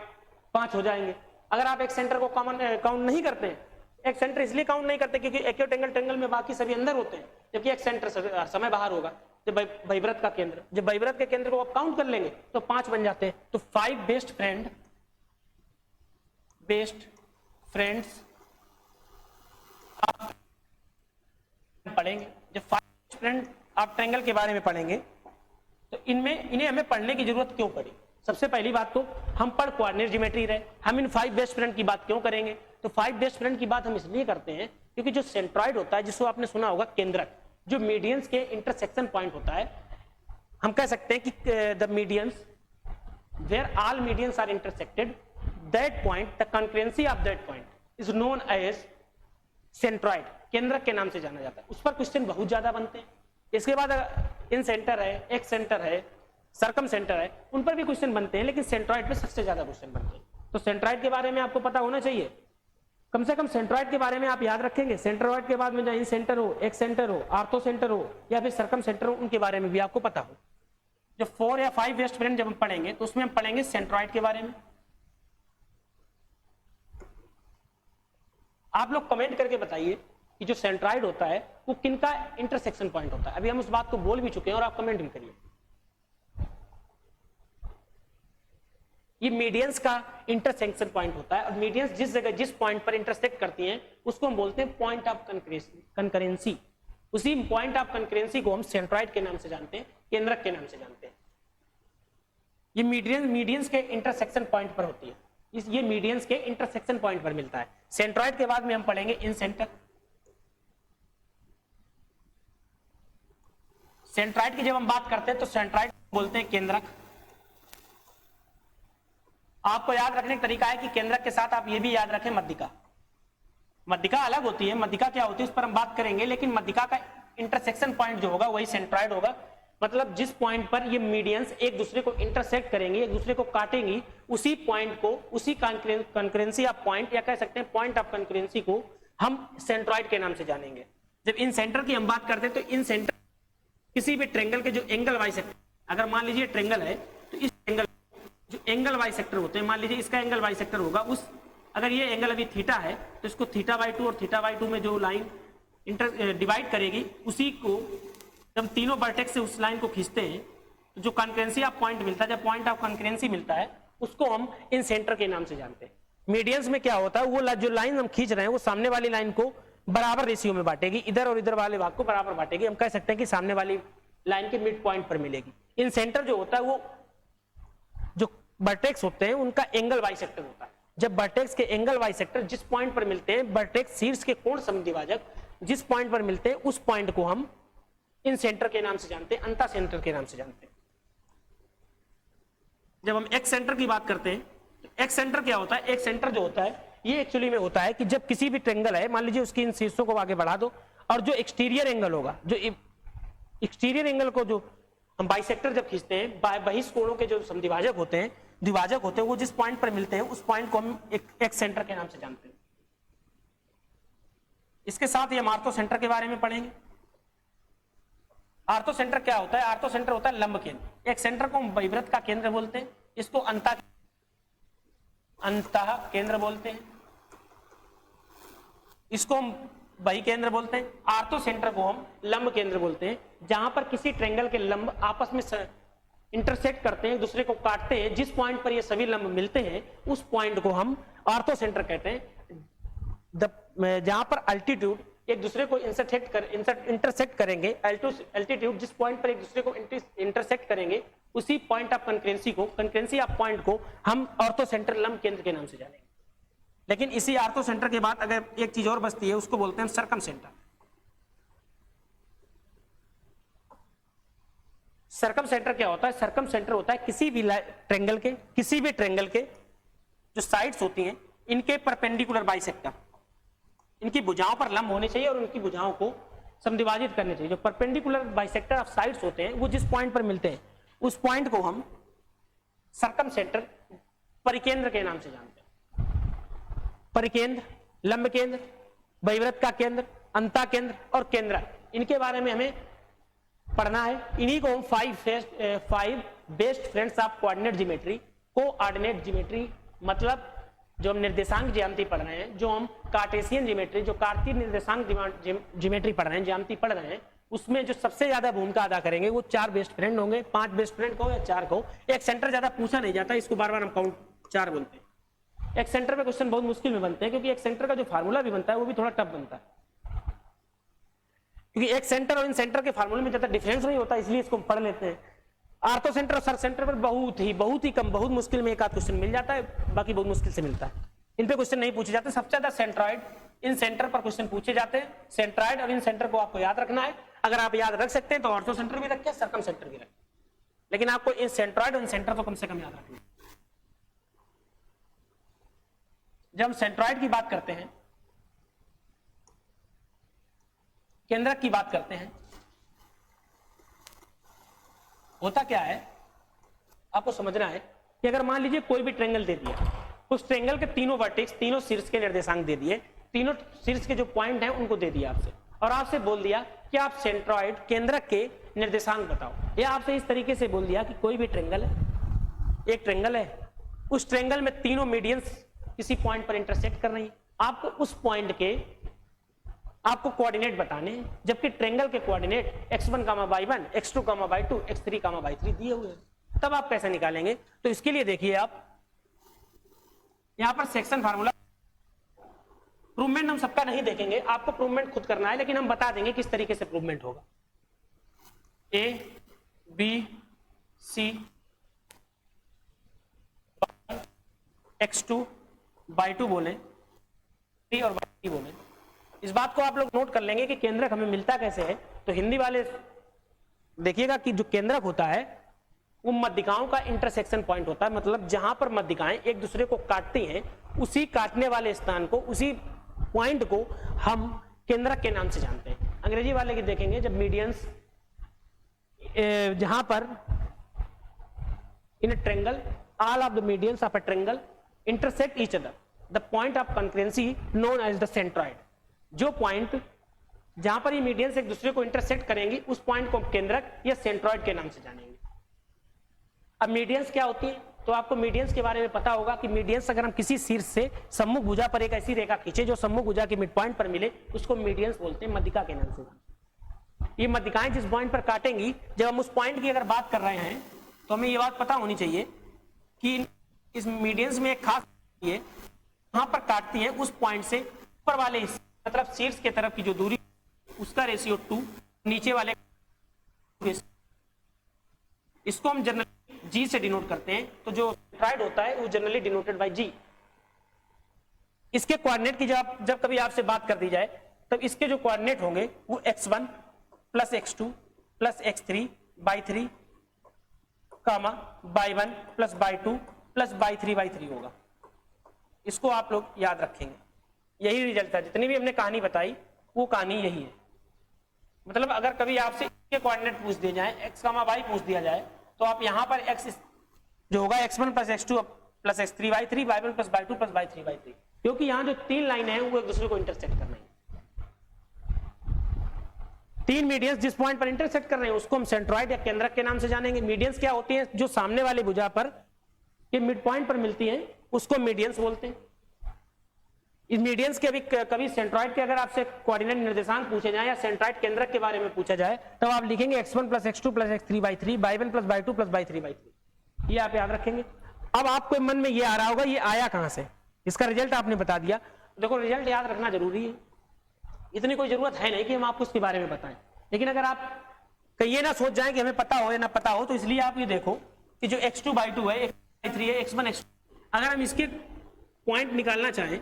5 हो जाएंगे। अगर आप एक सेंटर को काउंट नहीं करते हैं, एक सेंटर इसलिए काउंट नहीं करते क्योंकि एक्यूट एंगल ट्रायंगल में बाकी सभी अंदर होते हैं, जबकि एक सेंटर समय बाहर होगा। जब वैवृत्त का केंद्र, जब वैवृत्त के केंद्र को आप काउंट कर लेंगे तो 5 बन जाते हैं। तो 5 बेस्ट फ्रेंड्स आप पढ़ेंगे। जब 5 फ्रेंड आप ट्रायंगल के बारे में पढ़ेंगे तो इन्हें हमें पढ़ने की जरूरत क्यों पड़ी? सबसे पहली बात तो हम पढ़ कोऑर्डिनेट ज्योमेट्री रहे, हम इन 5 बेस्ट फ्रेंड की बात क्यों करेंगे? तो 5 बेस्ट फ्रेंड की बात हम इसलिए करते हैं क्योंकि जो सेंट्रॉइड होता है, जिसको आपने सुना होगा केंद्रक, जो मीडियंस के इंटरसेक्शन पॉइंट होता है, हम कह सकते हैं कि the medians where all medians are intersected, that point, the concurrency of that point is known as centroid, केंद्रक के नाम से जाना जाता है। उस पर क्वेश्चन बहुत ज्यादा बनते हैं। इसके बाद इन सेंटर है, एक सेंटर है, सर्कम सेंटर है, उन पर भी क्वेश्चन बनते हैं, लेकिन सेंट्रॉइड पे सबसे ज्यादा क्वेश्चन बनते हैं। तो सेंट्रॉइड के बारे में आपको पता होना चाहिए, कम से कम सेंट्रॉइड के बारे में आप याद रखेंगे। सेंट्रॉइड के बाद में चाहे इन सेंटर हो, एक सेंटर हो, आर्थो सेंटर हो या फिर सर्कम सेंटर हो, उनके बारे में भी आपको पता हो। जब 4 या 5 बेस्ट फ्रेंड जब हम पढ़ेंगे तो उसमें हम पढ़ेंगे सेंट्रॉइड के बारे में। आप लोग कमेंट करके बताइए कि जो सेंट्रॉइड होता है वो किनका इंटरसेक्शन पॉइंट होता है। अभी हम उस बात को बोल भी चुके हैं और आप कमेंट भी करिए। ये मीडियंस का इंटरसेक्शन पॉइंट होता है और मीडियंस जिस जगह जिस पॉइंट पर इंटरसेक्ट करती हैं उसको हम बोलते हैं पॉइंट ऑफ कंकरेंसी। उसी पॉइंट ऑफ कंकरेंसी को हम सेंट्रॉइड के नाम से जानते हैं, केंद्रक के नाम से जानते हैं। ये मीडियंस के इंटरसेक्शन पॉइंट पर होती है, ये मीडियंस के इंटरसेक्शन पॉइंट पर मिलता है। सेंट्रॉइड के बाद में हम पढ़ेंगे इन सेंटर। सेंट्रॉइड की जब हम बात करते हैं तो सेंट्रॉइड बोलते हैं केंद्रक। आपको याद रखने का तरीका है कि केंद्रक के साथ आप ये भी याद रखें मध्यिका। मध्यिका अलग होती है, मध्यिका क्या होती है उस पर हम बात करेंगे, लेकिन मध्यिका का इंटरसेक्शन पॉइंट जो होगा वही सेंट्रॉइड होगा। मतलब जिस पॉइंट पर ये मीडियंस एक दूसरे को इंटरसेक्ट करेंगे, एक दूसरे को काटेंगी, उसी पॉइंट को, उसी कंकरेंसी ऑफ पॉइंट या कह सकते हैं पॉइंट ऑफ कंकरेंसी को हम सेंट्रॉइड के नाम से जानेंगे। जब इन सेंटर की हम बात करते हैं तो इन सेंटर किसी भी ट्रेंगल के जो एंगल वाई सेक्टर, अगर मान लीजिए ट्रेंगल है तो इस एंगल जो एंगल वाई सेक्टर होते हैं, मान लीजिए इसका एंगल वाई सेक्टर होगा, उस अगर ये एंगल अभी थीटा है तो इसको थीटा बाई 2 और थीटा बाई 2 में जो लाइन डिवाइड करेगी, उसी को जब तीनों वर्टेक्स से उस लाइन को खींचते हैं तो जो कॉन्करेंसी ऑफ पॉइंट मिलता है, जब पॉइंट ऑफ कॉन्करेंसी मिलता है उसको हम इन सेंटर के नाम से जानते हैं। मीडियंस में क्या होता है, वो जो लाइन हम खींच रहे हैं वो सामने वाली लाइन को बराबर रेशियो में बांटेगी, इधर और इधर वाले भाग को बराबर बांटेगी। हम कह सकते हैं कि सामने वाली लाइन के मिड पॉइंट पर मिलेगी। इन सेंटर जो होता है वो जो वर्टेक्स होते हैं उनका एंगल वाई सेक्टर होता है। जब वर्टेक्स के एंगल वाई सेक्टर जिस पॉइंट पर मिलते हैं, वर्टेक्स शीर्ष के कोण समद्विभाजक जिस पॉइंट पर मिलते हैं उस पॉइंट को हम इन सेंटर के नाम से जानते हैं, अंतः सेंटर के नाम से जानते हैं। जब हम एक्स सेंटर की बात करते हैं तो एक्स सेंटर क्या होता है, एक्स सेंटर जो होता है ये एक्चुअली में होता है कि जब किसी भी ट्रेंगल है, मान लीजिए उसकी इन शीर्षों को आगे बढ़ा दो और जो एक्सटीरियर एंगल होगा, जो एक्सटीरियर एंगल को जो हम बाइसेक्टर जब खींचते हैं, बहिष्कोणों के जो समद्विभाजक होते हैं, द्विभाजक होते हैं, वो जिस पॉइंट पर मिलते हैं उस पॉइंट को हम एक्स सेंटर के नाम से जानते हैं। इसके साथ ही हम आर्थो सेंटर के बारे में पढ़ेंगे। आर्थो सेंटर क्या होता है, आर्थो सेंटर होता है लंब केंद्र। एक सेंटर को हम वृत्त का केंद्र बोलते हैं, इसको अंतः केंद्र बोलते हैं, इसको हम बही केंद्र बोलते हैं। आर्थो सेंटर को हम लंब केंद्र बोलते हैं, जहां पर किसी ट्रेंगल के लंब आपस में इंटरसेक्ट करते हैं, एक दूसरे को काटते हैं, जिस पॉइंट पर ये सभी लंब मिलते हैं उस पॉइंट को हम आर्थो सेंटर कहते हैं। जहां पर अल्टीट्यूड एक दूसरे को इंटरसेक्ट करेंगे, अल्टीट्यूड जिस पॉइंट पर एक दूसरे को इंटरसेक्ट करेंगे उसी point of concurrency of point को हम ऑर्थो सेंटर लंब केंद्र के नाम से जानेंगे। लेकिन इसी आर्थो सेंटर के बाद अगर एक चीज और बचती है उसको बोलते हैं सर्कम सेंटर। सर्कम सेंटर क्या होता है, सर्कम सेंटर होता है किसी भी ट्रेंगल के जो साइड्स होती हैं इनके परपेंडिकुलर बाइसेक्टर, इनकी भुजाओं पर लंब होने चाहिए और उनकी भुजाओं को समद्विभाजित करने चाहिए। जो परपेंडिकुलर बाइसेक्टर ऑफ साइड्स होते हैं वो जिस पॉइंट पर मिलते हैं उस पॉइंट को हम सर्कम सेंटर परिकेंद्र के नाम से जानते हैं। परिकेंद्र, लंब केंद्र, बहिर्वृत्त का केंद्र, अंतः केंद्र और केंद्र, इनके बारे में हमें पढ़ना है। इन्हीं को हम 5 best friends of coordinate geometry, coordinate geometry मतलब जो हम निर्देशांक ज्यामिति पढ़ रहे हैं, जो हम कार्टेशियन ज्योमेट्री, जो कार्तीय निर्देशांक ज्योमेट्री पढ़ रहे हैं, ज्यामिति पढ़ रहे हैं, उसमें जो सबसे ज्यादा भूमिका अदा करेंगे वो 4 बेस्ट फ्रेंड होंगे। 5 बेस्ट फ्रेंड को या 4 को। एक सेंटर ज्यादा पूछा नहीं जाता, इसको बार बार हम काउंट 4 बोलते हैं। एक सेंटर पे क्वेश्चन बहुत मुश्किल में बनते हैं क्योंकि एक सेंटर का जो फार्मूला भी बनता है वो भी थोड़ा टफ बनता है, क्योंकि एक सेंटर और इन सेंटर के फार्मूले में ज्यादा डिफरेंस नहीं होता, इसलिए इसको पढ़ लेते हैं। आर्थो सेंटर और सर सेंटर पर बहुत ही कम, बहुत मुश्किल में एक आध क्वेश्चन मिल जाता है, बाकी बहुत मुश्किल से मिलता है। इन पे क्वेश्चन नहीं पूछे जाते। सबसे ज्यादा सेंट्रॉइड, इन सेंटर पर क्वेश्चन पूछे जाते हैं। सेंट्रॉइड और इन सेंटर को आपको याद रखना है। अगर आप याद रख सकते हैं तो आर्थो सेंटर भी रखें, सर्कम सेंटर भी रखें, लेकिन आपको इन सेंट्रॉइड और इन सेंटर तो कम से कम याद रखना है। जब हम सेंट्रॉइड की बात करते हैं, केंद्रक की बात करते हैं, होता क्या है आपको समझना है कि अगर मान लीजिए कोई भी ट्रेंगल दे दिया, उस ट्रेंगल के तीनों वर्टेक्स, तीनों शीर्ष के निर्देशांक दे दिए, तीनों शीर्ष के जो पॉइंट हैं उनको दे दिया आपसे, और आपसे बोल दिया कि आप सेंट्रॉइड केंद्रक के निर्देशांक बताओ, या आपसे इस तरीके से बोल दिया कि कोई भी ट्रेंगल है, एक ट्रेंगल है, उस ट्रेंगल में तीनों मीडियंस किसी पॉइंट पर इंटरसेक्ट कर रही है, आपको उस पॉइंट के आपको कोऑर्डिनेट बताने हैं, जबकि ट्रेंगल के coordinate x1, y1, x2, y2, x3, y3 दिए हुए हैं। तब आप कैसे निकालेंगे? तो इसके लिए देखिए आप यहां पर सेक्शन फार्मूला, प्रूवमेंट हम सबका नहीं देखेंगे, आपको प्रूवमेंट खुद करना है, लेकिन हम बता देंगे किस तरीके से प्रूवमेंट होगा। A, B, C, x2, y2 बोले, 3 और y3 बोले। इस बात को आप लोग नोट कर लेंगे कि केंद्रक हमें मिलता कैसे है। तो हिंदी वाले देखिएगा कि जो केंद्रक होता है वो मध्यिकाओं का इंटरसेक्शन पॉइंट होता है, मतलब जहां पर मध्यिकाएं एक दूसरे को काटती हैं, उसी काटने वाले स्थान को, उसी पॉइंट को हम केंद्रक के नाम से जानते हैं। अंग्रेजी वाले के देखेंगे जब मीडियंस जहां पर in a triangle all of the medians of a triangle intersect each other the point of concurrency known as the centroid. जो पॉइंट जहां पर ये मीडियंस एक दूसरे को इंटरसेक्ट करेंगे उस पॉइंट को केंद्रक या सेंट्रॉइड के नाम से जानेंगे। अब मीडियंस क्या होती है, तो आपको मीडियंस के बारे में पता होगा कि मीडियंस अगर हम किसी शीर्ष से सम्मुख भुजा पर एक ऐसी रेखा खींचे जो सम्मुख भुजा के मिड पॉइंट पर मिले उसको मीडियंस बोलते हैं, मध्यिका के नाम से। ये मध्यिकाएं जिस पॉइंट पर काटेंगी, जब हम उस पॉइंट की अगर बात कर रहे हैं तो हमें ये बात पता होनी चाहिए कि इस मीडियंस में एक खास है, वहां पर काटती है उस पॉइंट से ऊपर वाले हिस्से मतलब शीर्ष के तरफ की जो दूरी उसका रेशियो 2, नीचे वाले इसको हम जनरली जी से डिनोट करते हैं। तो जो सेंट्रॉइड होता है वो जनरली डिनोटेड बाय जी। इसके कोऑर्डिनेट की जब कभी आपसे बात कर दी जाए तब इसके जो कोऑर्डिनेट होंगे वो x1 plus x2 plus x3 by 3 comma by 1 plus by 2 plus by 3 by 3 होगा। इसको आप लोग याद रखेंगे। यही रिजल्ट था, जितनी भी हमने कहानी बताई वो कहानी यही है। मतलब अगर कभी आपसे इसके कोऑर्डिनेट पूछ दिए जाए x कामा y पूछ दिया जाए तो आप यहां पर x जो होगा x1 plus x2 plus x3 by 3 by 1 plus by 2 plus by 3 by 3, क्योंकि यहां जो तीन लाइन है वो एक दूसरे को इंटरसेक्ट कर रही है। तीन मीडियंस जिस पॉइंट पर इंटरसेक्ट कर रहे हैं उसको हम सेंट्रॉइड या केंद्रक के नाम से जानेंगे। मीडियंस क्या होती हैं, जो सामने वाले भुजा पर ये मिड पॉइंट पर मिलती हैं उसको मीडियंस बोलते हैं। इस मीडियंस के अभी कभी सेंट्रॉइड के अगर आपसे कोऑर्डिनेट निर्देशांक पूछे जाए या सेंट्रॉइड केंद्रक के बारे में पूछा जाए तब आप लिखेंगे x1 plus x2 plus x3 by 3 by 1 plus by 2 plus by 3 by 3। ये आप याद रखेंगे। अब आपको मन में ये आ रहा होगा ये आया कहां से, इसका रिजल्ट आपने बता दिया। देखो रिजल्ट याद रखना जरूरी है, इतनी कोई जरूरत है नहीं कि हम आपको उसके बारे में बताएं। लेकिन अगर आप कहीं ये ना सोच जाए कि हमें पता हो या ना पता हो, तो इसलिए आप ये देखो कि जो x2 बाई 2 है, x3 है, x1 x2, अगर हम इसके पॉइंट निकालना चाहें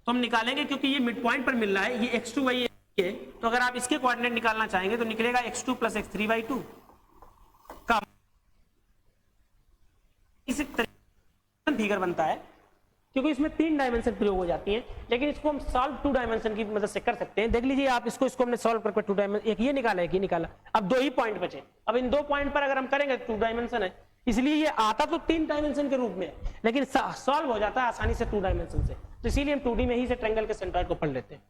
तो हम निकालेंगे, क्योंकि ये मिड पॉइंट पर मिल रहा है, ये x2 बाई है। तो अगर आप इसके कोऑर्डिनेट निकालना चाहेंगे तो निकलेगा x2 प्लस x3 बाई 2 का इस फिगर बनता है, क्योंकि इसमें 3 डायमेंशन प्रयोग हो जाती हैं। लेकिन इसको हम सॉल्व 2 डायमेंशन की मदद से कर सकते हैं। देख लीजिए आप इसको हमने सॉल्व करके 2 डायमेंशन, एक ये निकाला एक ये निकाला, अब 2 ही पॉइंट बचे। अब इन 2 पॉइंट पर अगर हम करेंगे 2 डायमेंशन है, इसलिए ये आता तो 3 डायमेंशन के रूप में है लेकिन सॉल्व हो जाता है आसानी से 2 डायमेंशन से। तो इसीलिए हम 2D में ही से ट्रायंगल के सेंट्रॉइड को पढ़ लेते हैं।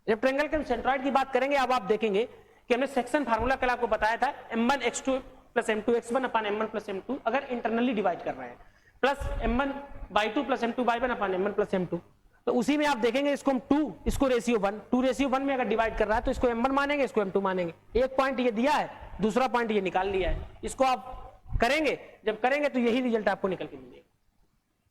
जब ट्रायंगल के सेंट्रॉइड की बात करेंगे अब आप देखेंगे कि हमने सेक्शन फार्मूला कल आपको बताया था m1 x2 plus m2 x1 अपान m1 प्लस m2 अगर इंटरनली डिवाइड कर रहे हैं, plus m1 by 2 plus m2 by 1 upon m1 plus m2। तो उसी में आप देखेंगे इसको हम 2, इसको रेशियो 1, 2 रेशियो 1 में अगर डिवाइड कर रहा है तो इसको m1 मानेंगे, इसको m2 मानेंगे। एक पॉइंट ये दिया है, दूसरा पॉइंट ये निकाल लिया है। इसको आप करेंगे, जब करेंगे तो यही रिजल्ट आपको निकल के मिलेगा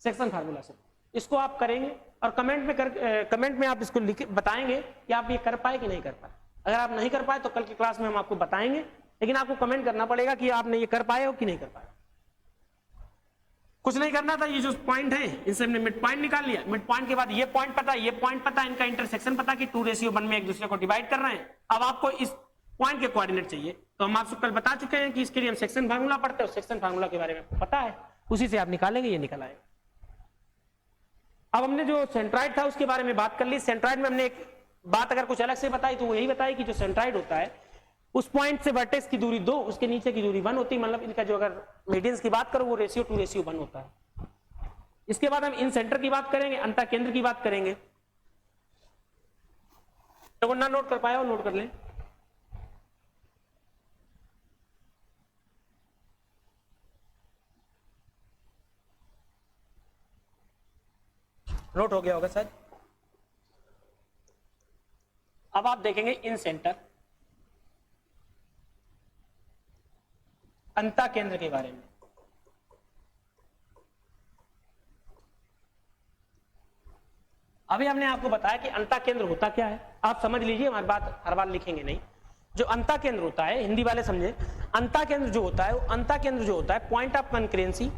सेक्शन फार्मूला से। इसको आप करेंगे और कमेंट में आप इसको बताएंगे कि आप ये कर पाए कि नहीं कर पाए। अगर आप नहीं कर पाए तो कल की क्लास में हम आपको बताएंगे, लेकिन आपको कमेंट करना पड़ेगा कि आपने ये कर पाए हो कि नहीं कर पाए। कुछ नहीं करना था, ये जो पॉइंट है इनसे हमने मिड पॉइंट निकाल लिया। मिड पॉइंट के बाद ये पॉइंट पता, ये पॉइंट पता, इनका इंटरसेक्शन पता कि 2 रेशियो 1 में एक दूसरे को डिवाइड कर रहे हैं। अब आपको इस पॉइंट के कोऑर्डिनेट चाहिए, तो हम आपको कल बता चुके हैं कि इसके लिए हम सेक्शन फार्मूला पढ़ते हैं। सेक्शन फार्मूला के बारे में आपको पता है, उसी से आप निकालेंगे, ये निकल आएगा। अब हमने जो सेंट्रॉइड था उसके बारे में बात कर ली। सेंट्रॉइड में हमने एक बात अगर कुछ अलग से बताई तो वो यही बताई कि जो सेंट्रॉइड होता है उस पॉइंट से वर्टेक्स की दूरी 2, उसके नीचे की दूरी 1 होती है। मतलब इनका जो अगर मीडियंस की बात करो वो रेशियो 2 रेशियो 1 होता है। इसके बाद हम इन सेंटर की बात करेंगे, अंतः केंद्र की बात करेंगे। तो ना नोट कर पाया हो नोट कर लें। नोट हो गया होगा शायद। अब आप देखेंगे इन सेंटर अंतः केंद्र के बारे में। अभी हमने आपको बताया कि अंतः केंद्र होता क्या है। आप समझ लीजिए, हमारी बात हर बार लिखेंगे नहीं। जो अंतः केंद्र होता है, हिंदी वाले समझे, अंतः केंद्र जो होता है वो अंतः केंद्र जो होता है पॉइंट ऑफ कॉन्करेंसी,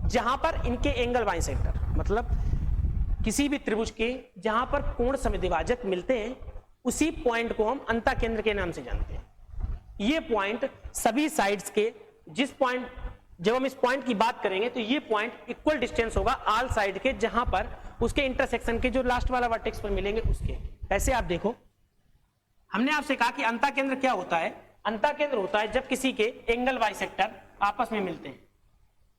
जहां पर इनके एंगल बाइसेक्टर, मतलब किसी भी त्रिभुज के जहां पर कोण समद्विभाजक मिलते हैं उसी पॉइंट को हम अंतः केंद्र के नाम से जानते हैं। ये पॉइंट सभी साइड्स के जिस पॉइंट जब हम इस पॉइंट की बात करेंगे तो ये पॉइंट इक्वल डिस्टेंस होगा ऑल साइड के, जहां पर उसके इंटरसेक्शन के जो लास्ट वाला वर्टेक्स पर मिलेंगे उसके। कैसे आप देखो, हमने आपसे कहा कि अंता केंद्र क्या होता है। अंता केंद्र होता है जब किसी के एंगल बाइसेक्टर आपस में मिलते हैं।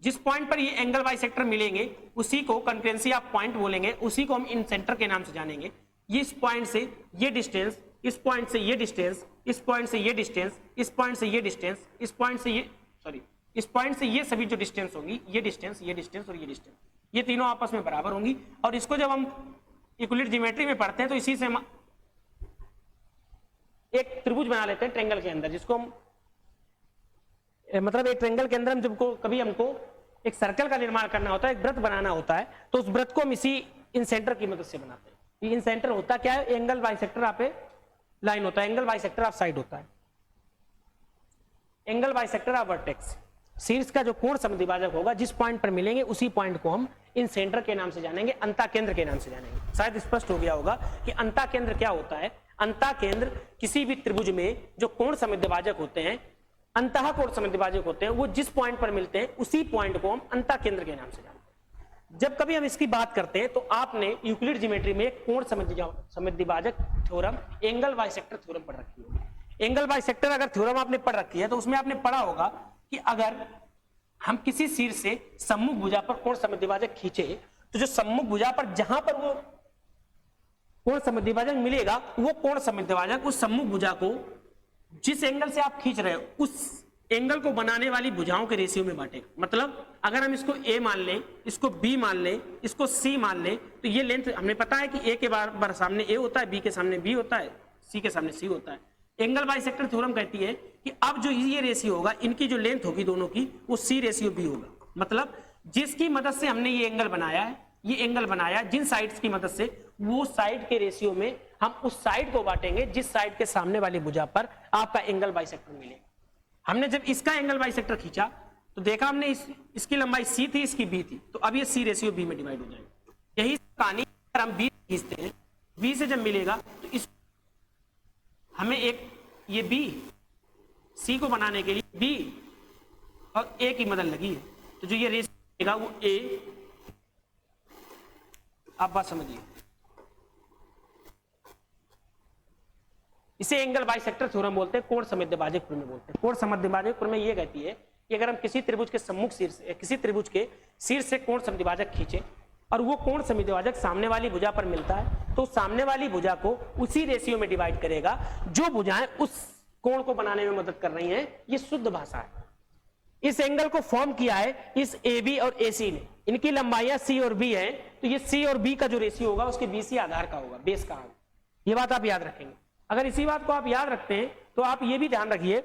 जिस पॉइंट पर ये एंगल बाइसेक्टर मिलेंगे उसी को कंकरेंसी ऑफ पॉइंट बोलेंगे, उसी को हम इन सेंटर के नाम से जानेंगे। ये इस पॉइंट से ये डिस्टेंस, इस पॉइंट से ये डिस्टेंस, इस पॉइंट से ये डिस्टेंस, इस पॉइंट से ये डिस्टेंस, इस पॉइंट से ये इस पॉइंट से ये सभी जो डिस्टेंस होगी, ये डिस्टेंस, ये डिस्टेंस और ये डिस्टेंस, ये तीनों आपस में बराबर होंगी। और इसको जब हम यूक्लिड ज्योमेट्री में पढ़ते हैं तो इसी से हम एक त्रिभुज बना लेते हैं ट्रायंगल के अंदर, जिसको हम मतलब एक ट्रायंगल के अंदर हम जब कभी हमको एक सर्कल का निर्माण करना होता है, एक वृत्त बनाना होता है, तो उस वृत्त को हम इसी इन सेंटर की मदद से बनाते हैं। इन सेंटर होता क्या है, angle bisector of A line होता है, एंगल बाइसेक्टर ऑफ साइड होता है, एंगल बाइसेक्टर ऑफ वर्टेक्स। शीर्ष का जो कोण समद्विभाजक होगा, जिस पॉइंट पर मिलेंगे उसी पॉइंट को हम इन सेंटर के नाम से जानेंगे, अंता केंद्र के नाम से जानेंगे। शायद स्पष्ट हो गया होगा कि अंता केंद्र क्या होता है। अंता केंद्र किसी भी त्रिभुज में जो कोण समद्विभाजक होते हैं, अंतः कोण समद्विभाजक होते हैं, वो जिस पॉइंट पर मिलते हैं उसी पॉइंट को हम अंता केंद्र के नाम से जानते हैं। जब कभी हम इसकी बात करते हैं तो आपने यूक्लिड ज्योमेट्री में कोण समद्विभाजक थ्योरम, एंगल बाइसेक्टर थ्योरम पढ़ रखी होगी। एंगल बाइसेक्टर अगर थ्योरम आपने पढ़ रखी है तो उसमें आपने पढ़ा होगा कि अगर हम किसी शीर्ष से सम्मुख भुजा पर कोण समद्विभाजक खींचे तो जो सम्मुख भुजा पर जहां पर वो कोण समद्विभाजक मिलेगा, वो कोण समद्विभाजक उस सम्मुख भुजा को जिस एंगल से आप खींच रहे हो उस एंगल को बनाने वाली भुजाओं के रेशियो में बांटेगा। मतलब अगर हम इसको A मान लें, इसको B मान लें, इसको C मान लें, तो ये लेंथ हमें पता है कि A के बार सामने A होता है, B के सामने B होता है, C के सामने C होता है। एंगल बाइसेक्टर थ्योरम कहती है कि अब जो ये रेशियो होगा, इनकी जो लेंथ होगी दोनों की, वो C रेशियो B होगा। मतलब जिसकी मदद से हमने ये एंगल बनाया है, ये एंगल बनाया जिन साइड्स की मदद से, वो साइड के रेशियो में हम उस साइड को बांटेंगे जिस साइड के सामने वाली भुजा पर आपका एंगल बाइसेक्टर मिलेगा। हमने जब इसका एंगल बाइसेक्टर खींचा तो देखा हमने इसकी लंबाई C थी, इसकी B थी, तो अब ये C रेशियो B में डिवाइड हो जाएगा। यही कहानी अगर हम B खींचते हैं, B से जब मिलेगा तो इस हमें एक ये B C को बनाने के लिए B और A की मदद लगी है, तो जो ये रेशियो मिलेगा वो A, आप बात समझिए। इसे एंगल बाइसेक्टर थ्योरम बोलते हैं, कोण समद्विभाजक प्रमेय बोलते हैं। कोण समद्विभाजक प्रमेय ये कहती है कि अगर हम किसी त्रिभुज के सम्मुख शीर्ष, किसी त्रिभुज के शीर्ष से कोण समद्विभाजक खींचे और वो कोण समद्विभाजक सामने वाली भुजा पर मिलता है, तो सामने वाली भुजा को उसी रेशियो में डिवाइड करेगा जो भुजाएं उस कोण को बनाने में मदद कर रही हैं। ये शुद्ध भाषा है। इस एंगल को फॉर्म किया है इस AB और AC ने, इनकी लंबाइयां C और B है, तो ये C और B का जो रेशियो होगा उसके BC आधार का होगा, बेस का होगा। ये बात आप याद रखेंगे। अगर इसी बात को आप याद रखते हैं तो आप ये भी ध्यान रखिए,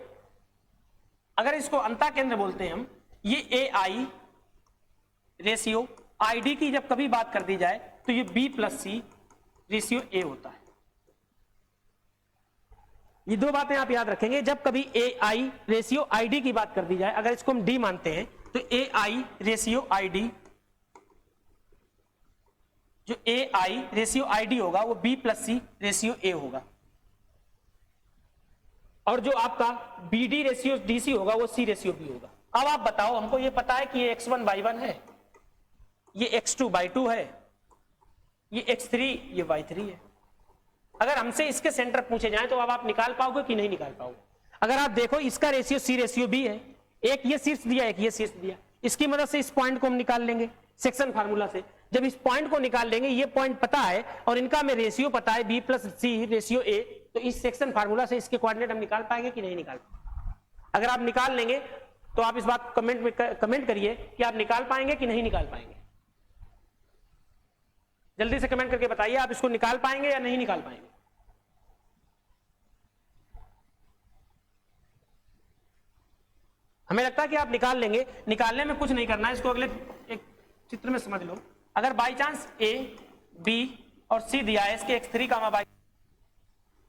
अगर इसको अंता केंद्र बोलते हैं हम, ये AI रेशियो ID की जब कभी बात कर दी जाए तो ये B + C रेशियो A होता है। ये दो बातें आप याद रखेंगे। जब कभी AI रेशियो ID की बात कर दी जाए, अगर इसको हम D मानते हैं तो AI रेशियो ID, जो AI रेशियो ID होगा वो B + C रेशियो A होगा, और जो आपका BD रेशियो DC होगा वो C रेशियो B होगा। अब आप बताओ, हमको ये पता है कि ये x1 y1 है, ये x2 y2 है, ये x3 ये y3 है। अगर हमसे इसके सेंटर पूछे जाएं तो अब आप निकाल पाओगे कि नहीं निकाल पाओगे? अगर आप देखो इसका रेशियो C रेशियो B है, एक ये शीर्ष दिया, एक ये शीर्ष दिया, इसकी मदद से इस पॉइंट को हम निकाल लेंगे सेक्शन फार्मूला से। जब इस पॉइंट को निकाल लेंगे, ये पॉइंट पता है और इनका हमें रेशियो पता है B + C रेशियो A, तो इस सेक्शन फार्मूला से इसके कोऑर्डिनेट हम निकाल पाएंगे कि नहीं निकाल पाएंगे? अगर आप निकाल लेंगे तो आप इस बात को कमेंट करिए कि आप निकाल पाएंगे कि नहीं निकाल पाएंगे। जल्दी से कमेंट करके बताइए, आप इसको निकाल पाएंगे या नहीं निकाल पाएंगे? हमें लगता है कि आप निकाल लेंगे। निकालने में कुछ नहीं करना है, इसको अगले एक चित्र में समझ लो। अगर बाई चांस A, B और C दिया है, इसके x3, y,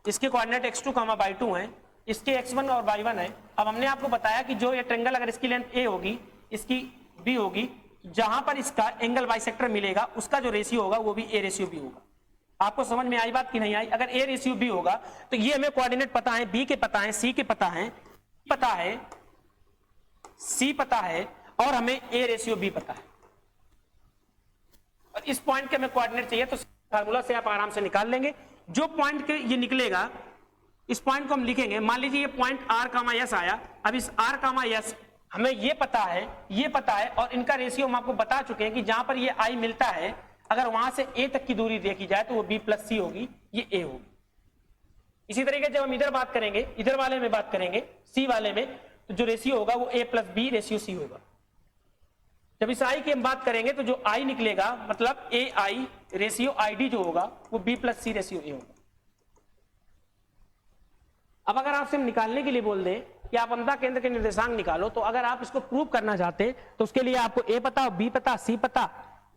इसके कोऑर्डिनेट x2, y2 हैं, इसके x1 और y1 है। अब हमने आपको बताया कि जो ये ट्रायंगल अगर इसकी लेंथ A होगी, इसकी B होगी, जहां पर इसका एंगल बाइसेक्टर मिलेगा उसका जो रेशियो होगा वो भी A रेशियो B होगा। आपको समझ में आई बात कि नहीं आई? अगर A रेशियो B होगा तो ये हमें कोऑर्डिनेट पता है, B के पता है, C के पता है, C पता है और हमें ए रेशियो बी पता है, और इस पॉइंट के हमें कोऑर्डिनेट चाहिए, तो फार्मूला से आप आराम से निकाल लेंगे। जो पॉइंट के ये निकलेगा, इस पॉइंट को हम लिखेंगे, मान लीजिए ये पॉइंट आर कामा एस आया। अब इस आर कामा एस हमें ये पता है, और इनका रेशियो हम आपको बता चुके हैं कि जहां पर ये आई मिलता है, अगर वहां से ए तक की दूरी देखी जाए तो वो बी प्लस सी होगी, ये ए होगी। इसी तरीके जब हम इधर बात करेंगे, इधर वाले में बात करेंगे, सी वाले में, तो जो रेशियो होगा वो ए प्लस बी रेशियो सी होगा। जब इस आई की हम बात करेंगे तो जो आई निकलेगा, मतलब ए आई रेशियो आई डी जो होगा वो B plus C ratio A होगा। अब अगर आपसे हम निकालने के लिए बोल दें कि आप अंतः केंद्र के निर्देशांक निकालो, तो अगर आप इसको प्रूव करना चाहते तो उसके लिए आपको ए पता, बी पता, सी पता,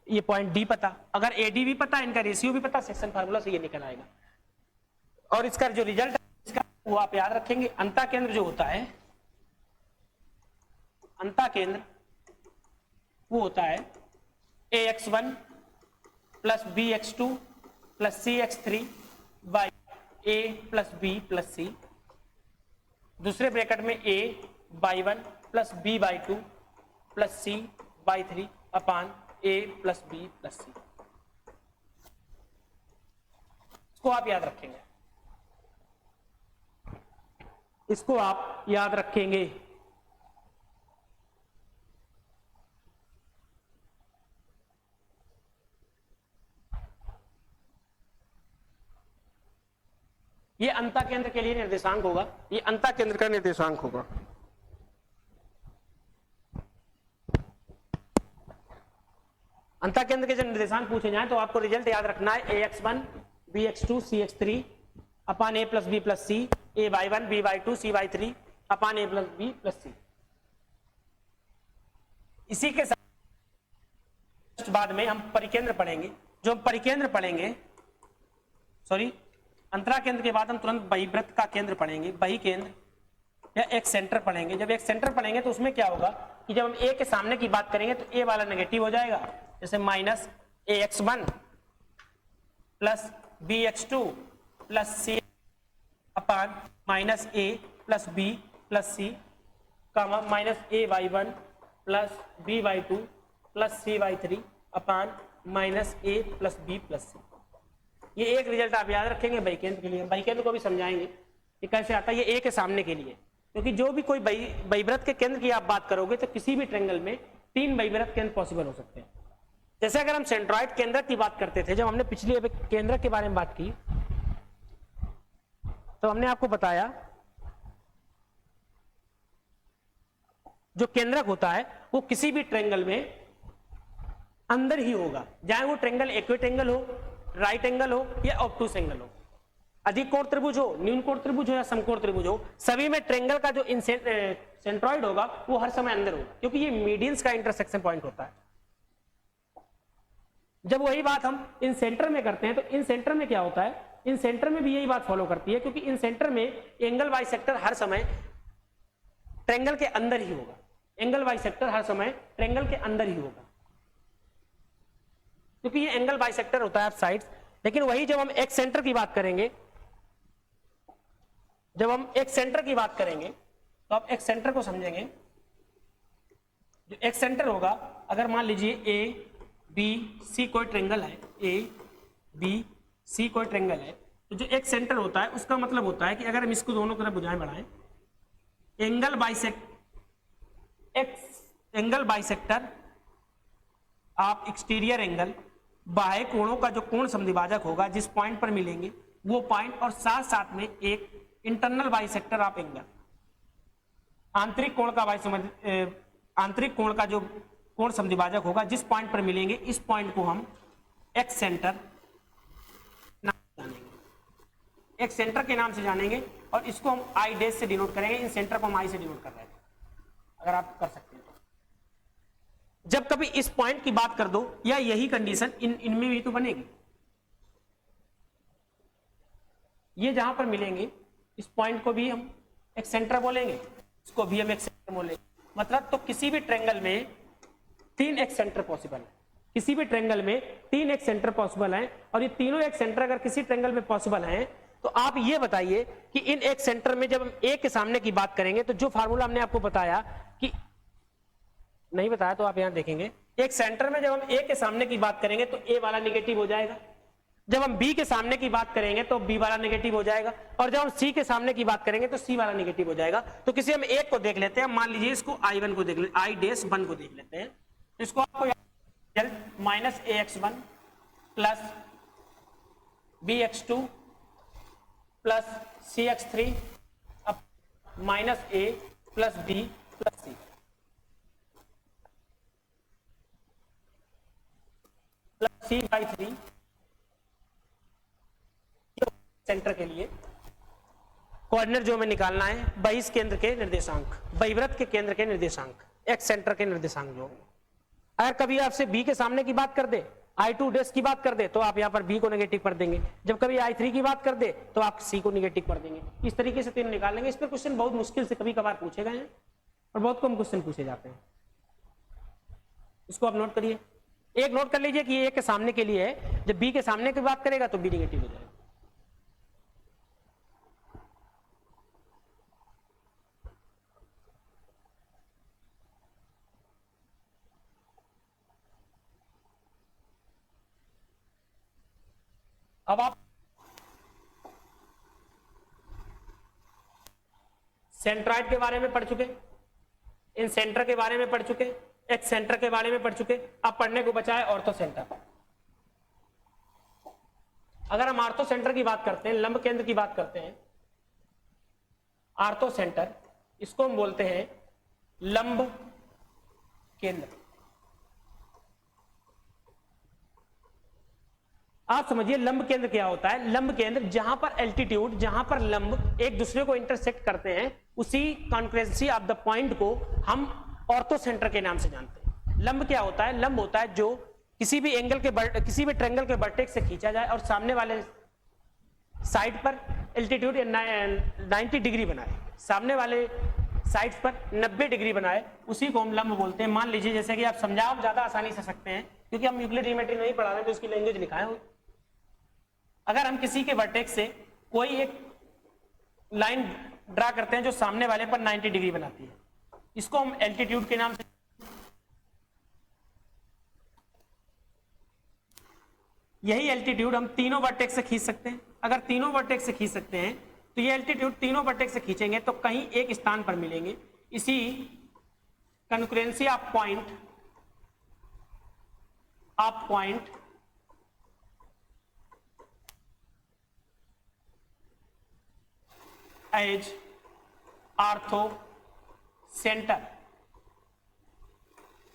ये पॉइंट डी पता, अगर ए डी भी पता, इनका रेशियो भी पता, सेक्शन फार्मूला से ये निकल आएगा। और इसका जो रिजल्ट है इसका वो आप याद रखेंगे। अंतः केंद्र जो होता है, अंतः केंद्र वो होता है ax1 plus bx2 plus cx3 by a plus b plus c, दूसरे ब्रैकेट में a by 1 plus b by 2 plus c by 3 upon a plus b plus c। इसको आप याद रखेंगे, इसको आप याद रखेंगे। ये अंतः केंद्र के लिए निर्देशांक होगा, ये अंतः केंद्र का निर्देशांक होगा। अंतः केंद्र के जब निर्देशांक पूछे जाएं तो आपको रिजल्ट याद रखना है ax1 bx2 cx3 upon a plus B plus C, a by 1 b by 2 c by 3 upon a plus B plus C. इसी के साथ बाद में हम परिकेंद्र पढ़ेंगे। जो हम परिकेंद्र पढ़ेंगे, सॉरी अंतरा केंद्र के बाद हम तुरंत बहिवृत्त का केंद्र पढ़ेंगे, बही केंद्र या एक सेंटर पढ़ेंगे। जब एक सेंटर पढ़ेंगे तो उसमें क्या होगा कि जब हम ए के सामने की बात करेंगे तो ए वाला नेगेटिव हो जाएगा, जैसे minus ax1 plus bx2 plus C upon minus a plus b plus C, comma minus a by 1 plus b by 2 plus c by 3 upon minus a plus b plus C. ये एक रिजल्ट आप याद रखेंगे बही केंद्र के लिए। बही केंद्र को भी समझाएंगे कि कैसे आता है, ये ए के सामने के लिए, क्योंकि जो भी कोई बहिवृत्त के केंद्र की आप बात करोगे तो किसी भी ट्रायंगल में 3 बहिवृत्त केंद्र पॉसिबल हो सकते हैं। जैसे अगर हम सेंट्रॉइड केंद्र की बात करते थे, जब हमने पिछली केंद्र के बारे में बात की तो हमने आपको बताया जो केंद्रक होता है वो किसी भी ट्रायंगल में अंदर ही होगा, चाहे वो ट्रायंगल इक्विटेंगल हो, राइट एंगल हो या ऑब्टूस एंगल हो, अधिक कोण त्रिभुज हो, न्यून कोण त्रिभुज हो या समकोण त्रिभुज हो, सभी में ट्रायंगल का जो सेंट्रॉइड होगा वो हर समय अंदर होगा, क्योंकि ये मीडियंस का इंटरसेक्शन पॉइंट होता है। जब वही बात हम इन सेंटर में करते हैं तो इन सेंटर में क्या होता है, इन सेंटर में भी यही बात फॉलो करती है, क्योंकि इन सेंटर में एंगल बाइसेक्टर हर समय ट्रायंगल के अंदर ही होगा, एंगल बाइसेक्टर हर समय ट्रायंगल के अंदर ही होगा, क्योंकि ये एंगल बाइसेक्टर होता है साइड्स। लेकिन वही जब हम एक सेंटर की बात करेंगे, जब हम एक सेंटर की बात करेंगे तो आप एक सेंटर को समझेंगे। जो एक सेंटर होगा, अगर मान लीजिए ए बी सी कोई ट्रायंगल है, ए बी सी कोई ट्रायंगल है, तो जो एक सेंटर होता है उसका मतलब होता है कि अगर हम इसको दोनों तरफ भुजाएं बढ़ाएं, एंगल बाइसेक्टर आप एक्सटीरियर एंगल, बाह्य कोणों का जो कोण समद्विभाजक होगा जिस पॉइंट पर मिलेंगे वो पॉइंट, और साथ साथ में एक इंटरनल बाइसेक्टर ऑफ एंगल, आंतरिक कोण का जो कोण समद्विभाजक होगा जिस पॉइंट पर मिलेंगे, इस पॉइंट को हम एक्स सेंटर जानेंगे, एक सेंटर के नाम से जानेंगे, और इसको हम आई डैश से डिनोट करेंगे। इन सेंटर को हम आई से डिनोट कर रहे हैं, अगर आप कर सकते हैं तो। जब कभी इस पॉइंट की बात कर दो या यही कंडीशन इनमें भी तो बनेगी, ये जहां पर मिलेंगे इस पॉइंट को भी हम एक सेंटर बोलेंगे, इसको भी हम एक सेंटर बोलेंगे। मतलब तो किसी भी ट्रायंगल में 3 एक सेंटर पॉसिबल है, किसी भी ट्रायंगल में 3 एक सेंटर पॉसिबल है, और ये तीनों एक सेंटर अगर किसी ट्रायंगल में पॉसिबल है तो आप ये बताइए कि इन एक सेंटर में जब हम ए के सामने की बात करेंगे तो जो फार्मूला हमने आपको बताया कि नहीं बताया तो आप यहां देखेंगे, एक सेंटर में जब हम ए के सामने की बात करेंगे तो ए वाला निगेटिव हो जाएगा, जब हम बी के सामने की बात करेंगे तो बी वाला निगेटिव हो जाएगा, और जब हम सी के सामने की बात करेंगे तो सी वाला निगेटिव हो जाएगा। तो किसी हम एक को देख लेते हैं, मान लीजिए इसको I1 को देख लेते, I'1 को देख लेते हैं, इसको आपको minus AX1 plus BX2 plus CX3 अब minus A plus B plus C plus C/3 centre के लिए कोऑर्डिनेट जो हमें निकालना है बहिष केंद्र के निर्देशांक, बहिर्वृत्त के केंद्र के निर्देशांक, एक्स सेंटर के निर्देशांक जो, अगर कभी आपसे बी के सामने की बात कर दे, I2' की बात कर दे तो आप यहां पर बी को नेगेटिव कर देंगे, जब कभी I3 की बात कर दे तो आप सी को नेगेटिव कर देंगे। इस तरीके से तीनों निकाल लेंगे। इस पर क्वेश्चन बहुत मुश्किल से कभी कभार पूछे गए हैं और बहुत कम क्वेश्चन पूछे जाते हैं। इसको आप नोट करिए, एक नोट कर लीजिए कि ए के सामने के लिए है, जब बी के सामने की बात करेगा तो बी नेगेटिव हो जाएगा। अब आप सेंट्रॉइड के बारे में पढ़ चुके, इन सेंटर के बारे में पढ़ चुके, एक सेंटर के बारे में पढ़ चुके। अब पढ़ने को बचा है ऑर्थो सेंटर। अगर हम ऑर्थो सेंटर की बात करते हैं, लंब केंद्र की बात करते हैं, ऑर्थो सेंटर, इसको हम बोलते हैं लंब केंद्र। आप समझिए लंब केंद्र क्या होता है। लंब केंद्र जहां पर एल्टीट्यूड, जहां पर लंब एक दूसरे को इंटरसेक्ट करते हैं, उसी कॉन्फ्रेंसी ऑफ द पॉइंट को हम ऑर्थो सेंटर के नाम से जानते हैं। लंब क्या होता है? लंब होता है जो किसी भी एंगल के, किसी भी ट्रायंगल के वर्टेक्स से खींचा जाए और सामने वाले साइड पर एल्टीट्यूड 90 डिग्री बनाए, सामने वाले साइड पर 90 डिग्री बनाए, उसी को हम लंब बोलते हैं। मान लीजिए जैसे कि आप समझाओ ज्यादा आसानी से सकते हैं, क्योंकि हम यूक्लिड ज्योमेट्री नहीं पढ़ा रहे तो उसकी लैंग्वेज लिखा है। अगर हम किसी के वर्टेक्स से कोई एक लाइन ड्रा करते हैं जो सामने वाले पर 90 डिग्री बनाती है, इसको हम एल्टीट्यूड के नाम से, यही एल्टीट्यूड हम तीनों वर्टेक्स से खींच सकते हैं। अगर तीनों वर्टेक्स से खींच सकते हैं तो ये एल्टीट्यूड तीनों वर्टेक्स से खींचेंगे तो कहीं एक स्थान पर मिलेंगे। इसी concurrency of point as orthocentre,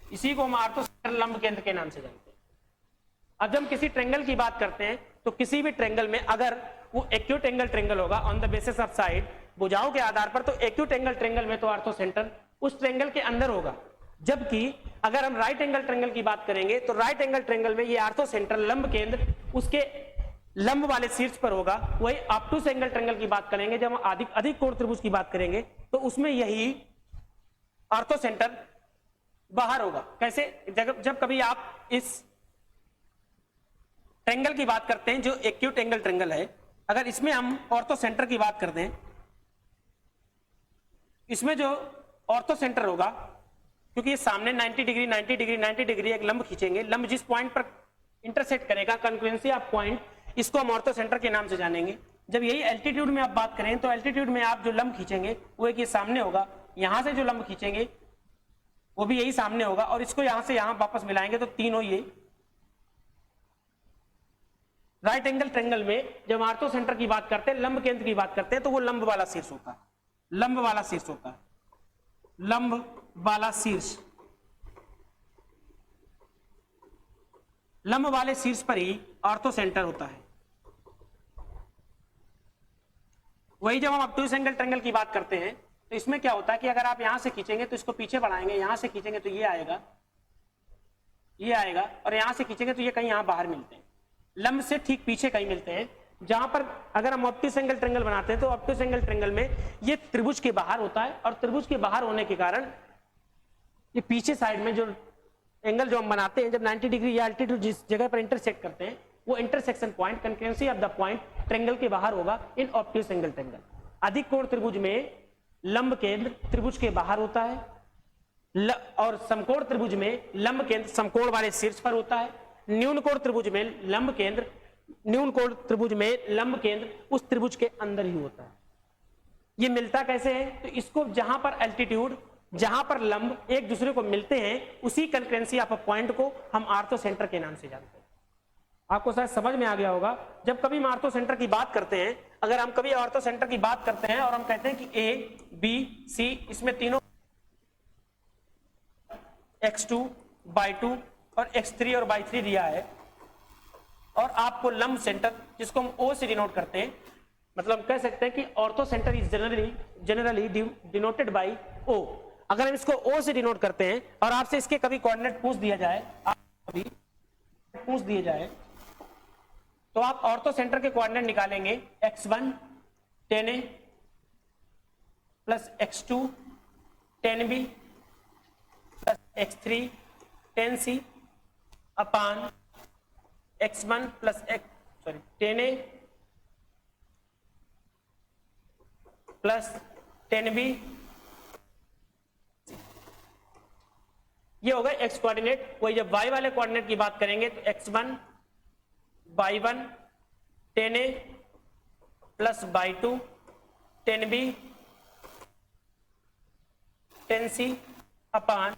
इसी को हम ऑर्थो सेंटर लंब केंद्र के नाम से जानते हैं। अब जब हम किसी ट्रायंगल की बात करते हैं तो किसी भी ट्रायंगल में अगर वो एक्यूट एंगल ट्रायंगल होगा on the basis of side, भुजाओं के आधार पर, तो एक्यूट एंगल ट्रायंगल में तो ऑर्थो सेंटर उस ट्रायंगल के अंदर होगा। जबकि अगर हम राइट एंगल ट्रायंगल की बात करेंगे तो राइट एंगल ट्रायंगल में ये ऑर्थो सेंटर लंब केंद्र उसके लंब वाले शीर्ष पर होगा। वही ऑब्टूस एंगल ट्रायंगल की बात करेंगे, जब हम अधिक कोण त्रिभुज की बात करेंगे तो उसमें यही ऑर्थो सेंटर बाहर होगा। कैसे? जब कभी आप इस ट्रायंगल की बात करते हैं जो एक्यूट एंगल ट्रायंगल है, अगर इसमें हम ऑर्थो सेंटर की बात करते हैं, इसमें जो ऑर्थो सेंटर होगा, क्योंकि ये सामने 90 डिग्री 90 डिग्री 90 डिग्री एक लंब खींचेंगे, लंब जिस पॉइंट पर इंटरसेक्ट करेगा कॉन्फ्लुएंसी ऑफ पॉइंट, इसको हम ऑर्थो सेंटर के नाम से जानेंगे। जब यही एल्टीट्यूड में आप बात करें तो एल्टीट्यूड में आप जो लंब खींचेंगे वो एक ये सामने होगा, यहां से जो लंब खींचेंगे वो भी यही सामने होगा, और इसको यहां से यहां वापस मिलाएंगे तो तीनों ये राइट एंगल ट्रायंगल में जब ऑर्थो सेंटर की बात करते हैं, लंब केंद्र की बात करते हैं, तो वो लंब वाला शीर्ष होता है, लंब वाला शीर्ष होता है, लंब वाला शीर्ष, लंब वाले शीर्ष पर ही ऑर्थो सेंटर होता है। वही जब हम ऑब्टूस एंगल ट्रायंगल की बात करते हैं तो इसमें क्या होता है कि अगर आप यहां से खींचेंगे तो इसको पीछे बढ़ाएंगे, यहां से खींचेंगे तो ये आएगा, ये आएगा, और यहां से खींचेंगे तो ये कहीं यहां बाहर मिलते हैं, लंब से ठीक पीछे कहीं मिलते हैं। जहां पर अगर हम ऑब्टूस एंगल ट्रायंगल बनाते हैं तो ऑब्टूस एंगल ट्रायंगल में ये त्रिभुज के बाहर होता है, और त्रिभुज के बाहर होने के कारण ये पीछे साइड में जो एंगल जो हम बनाते हैं, जब 90 डिग्री या एल्टीट्यूड जिस जगह पर इंटरसेक्ट करते हैं, वो intersection point confluency of the point triangle के बाहर होगा इन ऑब्टूस एंगल ट्रायंगल। अधिक कोण त्रिभुज में लंब केंद्र त्रिभुज के बाहर होता है, और समकोण त्रिभुज में लंब केंद्र समकोण वाले शीर्ष पर होता है, न्यून कोण त्रिभुज में लंब केंद्र, न्यून कोण त्रिभुज में लंब केंद्र उस त्रिभुज के अंदर ही होता है। ये मिलता कैसे है? तो इसको जहां पर एल्टीट्यूड, जहां पर लंब एक दूसरे को मिलते हैं, उसी कंकरेंसी ऑफ अ पॉइंट को हम आर्थो सेंटर के नाम से जानते हैं। आपको शायद समझ में आ गया होगा। जब कभी हम आर्थो सेंटर की बात करते हैं, अगर हम कभी आर्थो सेंटर की बात करते हैं और हम कहते हैं कि ए बी सी, इसमें तीनों x2 y2 और x3 और y3 दिया है, और आपको लंब सेंटर जिसको हम O से डिनोट करते हैं, मतलब कह सकते हैं कि ortho centre is generally denoted by O। अगर हम इसको O से डिनोट करते हैं और आपसे इसके कभी कोऑर्डिनेट पूछ दिया जाए, तो आप ऑर्थो सेंटर के कोऑर्डिनेट निकालेंगे x1 10a plus x2 10b plus x3 10c अपान x1 plus 10a plus 10b, ये होगा x कोऑर्डिनेट। वही जब y वाले कोऑर्डिनेट की बात करेंगे तो x1 y1 10a plus y2 10b 10c अपान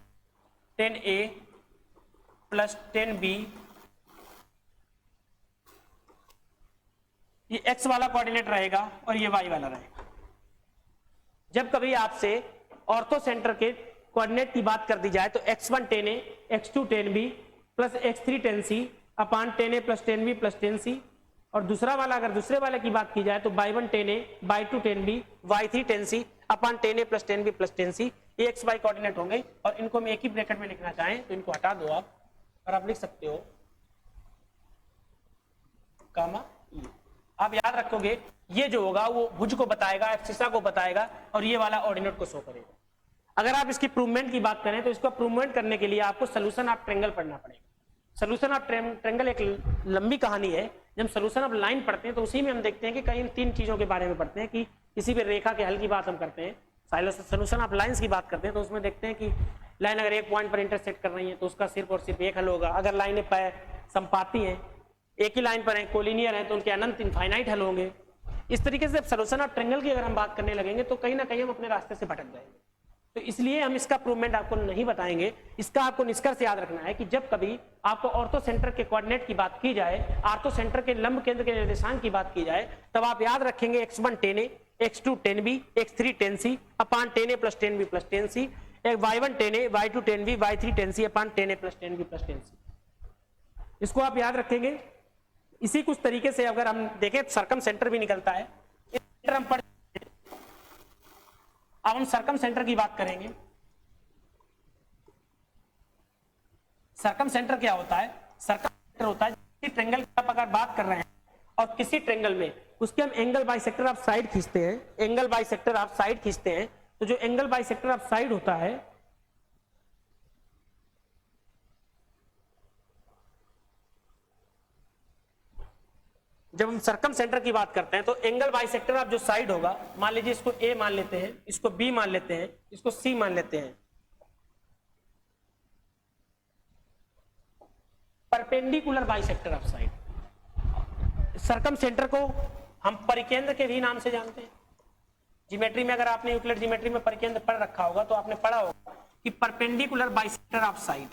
10a प्लस 10b, ये x वाला कोऑर्डिनेट रहेगा और ये y वाला रहेगा। जब कभी आपसे ऑर्थो सेंटर के कोऑर्डिनेट की बात कर दी जाए तो x1 10a x2 10b plus x3 10c अपान 10a plus 10b plus 10c, और दूसरा वाला अगर दूसरे वाले की बात की जाए तो y1 10a y2 10b y3 10c अपान 10a plus 10b plus 10c, ये एक्स वाई कोऑर्डिनेट होंगे। और इनको हम एक ही ब्रैकेट में लिखना चाहें तो इनको हटा दो आप, और आप लिख सकते हो कामा ई। आप याद रखोगे ये जो होगा वो भुज को बताएगा, एब्सिसा को बताएगा, और ये वाला ऑर्डिनेट को शो करेगा। अगर आप इसकी प्रूवमेंट की बात करें तो इसको प्रूवमेंट करने के लिए आपको सोल्यूशन ऑफ ट्रायंगल पढ़ना पड़ेगा। सोल्यूशन ऑफ ट्रायंगल एक लंबी कहानी है। जब सोल्यूशन ऑफ लाइन पढ़ते हैं तो उसी में हम देखते हैं कि कई तीन चीजों के बारे में पढ़ते हैं कि किसी भी रेखा के हल की बात हम करते हैं, सोल्यूशन ऑफ लाइंस की बात करते हैं तो उसमें देखते हैं कि लाइन अगर एक पॉइंट पर इंटरसेक्ट कर रही है तो उसका सिर्फ और सिर्फ एक हल होगा। अगर लाइनें संपाती हैं, एक ही लाइन पर है, कोलिनियर है, तो उनके अनंत इनफाइनाइट हल होंगे। इस तरीके से सोल्यूशन ऑफ ट्रायंगल की अगर हम बात करने लगेंगे तो कहीं ना कहीं हम अपने रास्ते से भटक जाएंगे। तो इसलिए हम इसका प्रूवमेंट आपको नहीं बताएंगे। इसका आपको निष्कर्ष याद रखना है कि जब कभी आपको ऑर्थो सेंटर के कोऑर्डिनेट की बात की जाए, ऑर्थो सेंटर के लंब केंद्र के निर्देशांक की बात की जाए, तब आप याद रखेंगे x1 10a x2 10b x3 10c अपान 10a plus 10b plus 10c, y1 10a y2 10b y3 10c अपान 10a plus 10b plus 10c। इसको आप याद रखेंगे। इसी कुछ तरीके से अगर हम देखें सर्कम सेंटर भी निकलता है। हम पढ़, अब हम सर्कम सेंटर की बात करेंगे। सर्कम सेंटर क्या होता है? सर्कम सेंटर होता है किसी ट्रायंगल की आप अगर बात कर रहे हैं और किसी ट्रायंगल में उसके हम एंगल बाइसेक्टर ऑफ साइड खींचते हैं, एंगल बाइसेक्टर ऑफ साइड खींचते हैं, तो जो एंगल बाइसेक्टर ऑफ साइड होता है जब हम सर्कम सेंटर की बात करते हैं तो एंगल बाइसेक्टर ऑफ जो साइड होगा, मान लीजिए इसको ए मान लेते हैं, इसको बी मान लेते हैं, इसको सी मान लेते हैं, perpendicular bisector of side. Circum centre को हम परिकेंद्र के भी नाम से जानते हैं। ज्योमेट्री में अगर आपने यूक्लिड ज्योमेट्री में परिकेंद्र पढ़ रखा होगा तो आपने पढ़ा होगा कि परपेंडिकुलर बाइसेक्टर ऑफ साइड,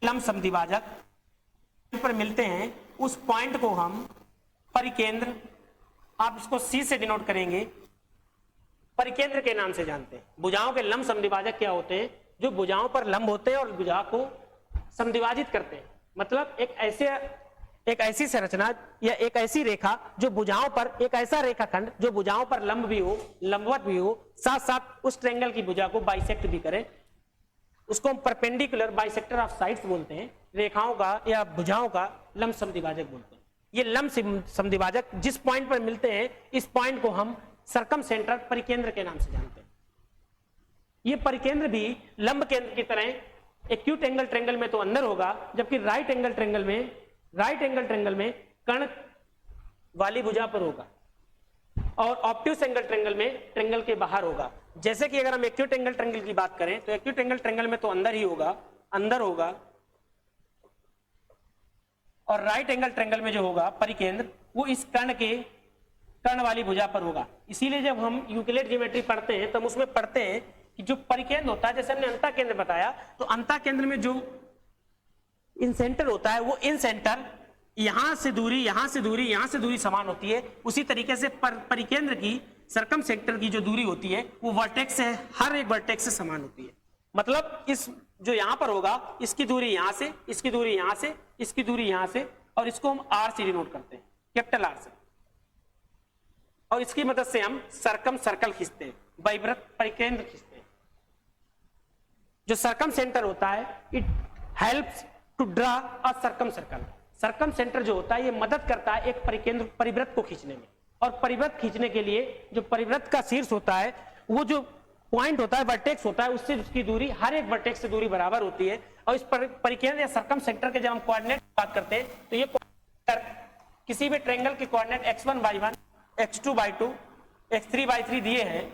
लंब समद्विभाजक पर मिलते हैं, उस पॉइंट को हम परिकेंद्र, आप इसको सी से डिनोट करेंगे, परिकेंद्र के नाम से जानते हैं। भुजाओं के लंब समद्विभाजक क्या होते हैं? जो भुजाओं पर लंब होते हैं और भुजा को समद्विभाजित करते हैं। मतलब एक ऐसी संरचना या एक ऐसी रेखा जो भुजाओं पर, एक ऐसा रेखाखंड जो भुजाओं पर लंब भी हो, लंबवत भी हो, साथ साथ उस ट्रायंगल की भुजा को बाइसेक्ट भी करे, उसको हम परपेंडिकुलर बाइसेक्टर ऑफ साइड्स बोलते हैं। रेखाओं का या भुजाओं का लंब समद्विभाजक बोलते हैं। ये लंब समद्विभाजक जिस पॉइंट पर मिलते हैं, इस पॉइंट को हम सर्कम सेंटर परिकेंद्र के नाम से जानते हैं। ये परिकेंद्र भी लंब केंद्र की तरह एक्यूट एंगल ट्रायंगल में तो अंदर होगा, जबकि राइट एंगल ट्रायंगल में कर्ण वाली भुजा पर होगा, और ऑब्ट्यूस एंगल ट्रायंगल में ट्रायंगल के बाहर होगा। जैसे कि अगर हम एक्यूट एंगल ट्रायंगल की बात करें तो एक्यूट एंगल ट्रायंगल में तो अंदर ही होगा, अंदर होगा, और राइट एंगल ट्रायंगल में जो होगा परिकेंद्र वो इस कर्ण वाली भुजा पर होगा। इसीलिए जब हम यूक्लिड ज्योमेट्री पढ़ते हैं तो हम उसमें पढ़ते हैं कि जो परिकेंद्र होता है, जैसे हमने अंतः केंद्र बताया, तो अंतः केंद्र में जो इन सेंटर होता है वो इन सेंटर यहां से दूरी, यहां से दूरी, यहां से दूरी समान होती है। उसी तरीके से परिकेंद्र की सर्कम सेंटर की जो दूरी होती है वो वर्टेक्स से, हर एक वर्टेक्स से समान होती है। मतलब इस जो यहां पर होगा इसकी दूरी यहां से, इसकी दूरी यहां से, इसकी दूरी यहां से, और इसको हम आर से डिनोट करते हैं, कैपिटल आर से, और इसकी मदद से हम सर्कम सर्कल खींचते हैं, वैवृत्त परिकेंद्र खींचते हैं। जो सर्कम सेंटर होता है it helps to draw a circumcircle. Circumcentre जो होता है ये मदद करता है एक परिकेंद्र परिवृत्त को खींचने में, और परिवृत्त खींचने के लिए जो परिवृत्त का शीर्ष होता है वो जो पॉइंट होता है, वर्टेक्स होता है, उससे उसकी दूरी, हर एक वर्टेक्स से दूरी बराबर होती है। और इस परिकेंद्र या सर्कम सेंटर के जब हम कोऑर्डिनेट बात करते हैं तो ये किसी भी ट्रायंगल के coordinate x1 by 1, x2 by 2, x3 by 3 दिए हैं,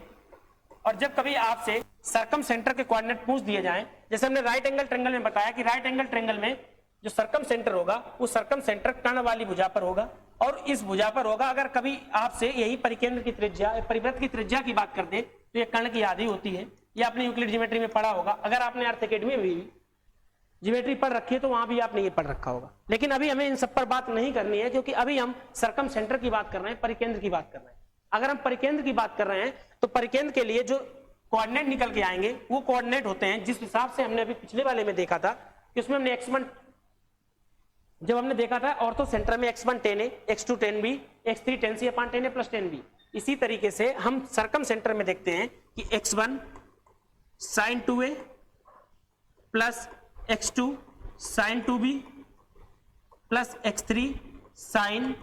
और जब कभी आपसे सर्कम सेंटर के कोऑर्डिनेट पूछ दिए जाएं, जैसे हमने राइट एंगल ट्रायंगल में बताया कि राइट एंगल ट्रायंगल में जो सर्कम सेंटर होगा वो सर्कम सेंटर कर्ण वाली भुजा पर होगा, और इस भुजा पर होगा। अगर कभी आपसे यही परिकेंद्र की त्रिज्या, परिवृत्त की त्रिज्या की बात करते तो ये कर्ण की आधी होती है। ये आपने यूक्लिड ज्योमेट्री में पढ़ा होगा, अगर आपने अर्थ एकेडमी में भी ज्योमेट्री पढ़ रखी है तो वहां भी आपने ये पढ़ रखा होगा। लेकिन अभी हमें इन सब पर बात नहीं करनी है, क्योंकि अभी हम सर्कम सेंटर की बात कर रहे हैं, परिकेंद्र की बात कर रहे हैं। अगर हम परिकेंद्र की बात कर रहे हैं तो परिकेंद्र के लिए जो कोऑर्डिनेट निकल के आएंगे वो कोऑर्डिनेट होते हैं जिस हिसाब से हमने अभी पिछले वाले में देखा था कि उसमें हमने x1 जब हमने देखा था ऑर्थो सेंटर में x1 10a, x2 10b, x3 10c upon 10a plus 10b। इसी तरीके से हम सर्कम सेंटर में देखते हैं कि x1 sin 2a plus x2 sin 2b plus x3 sin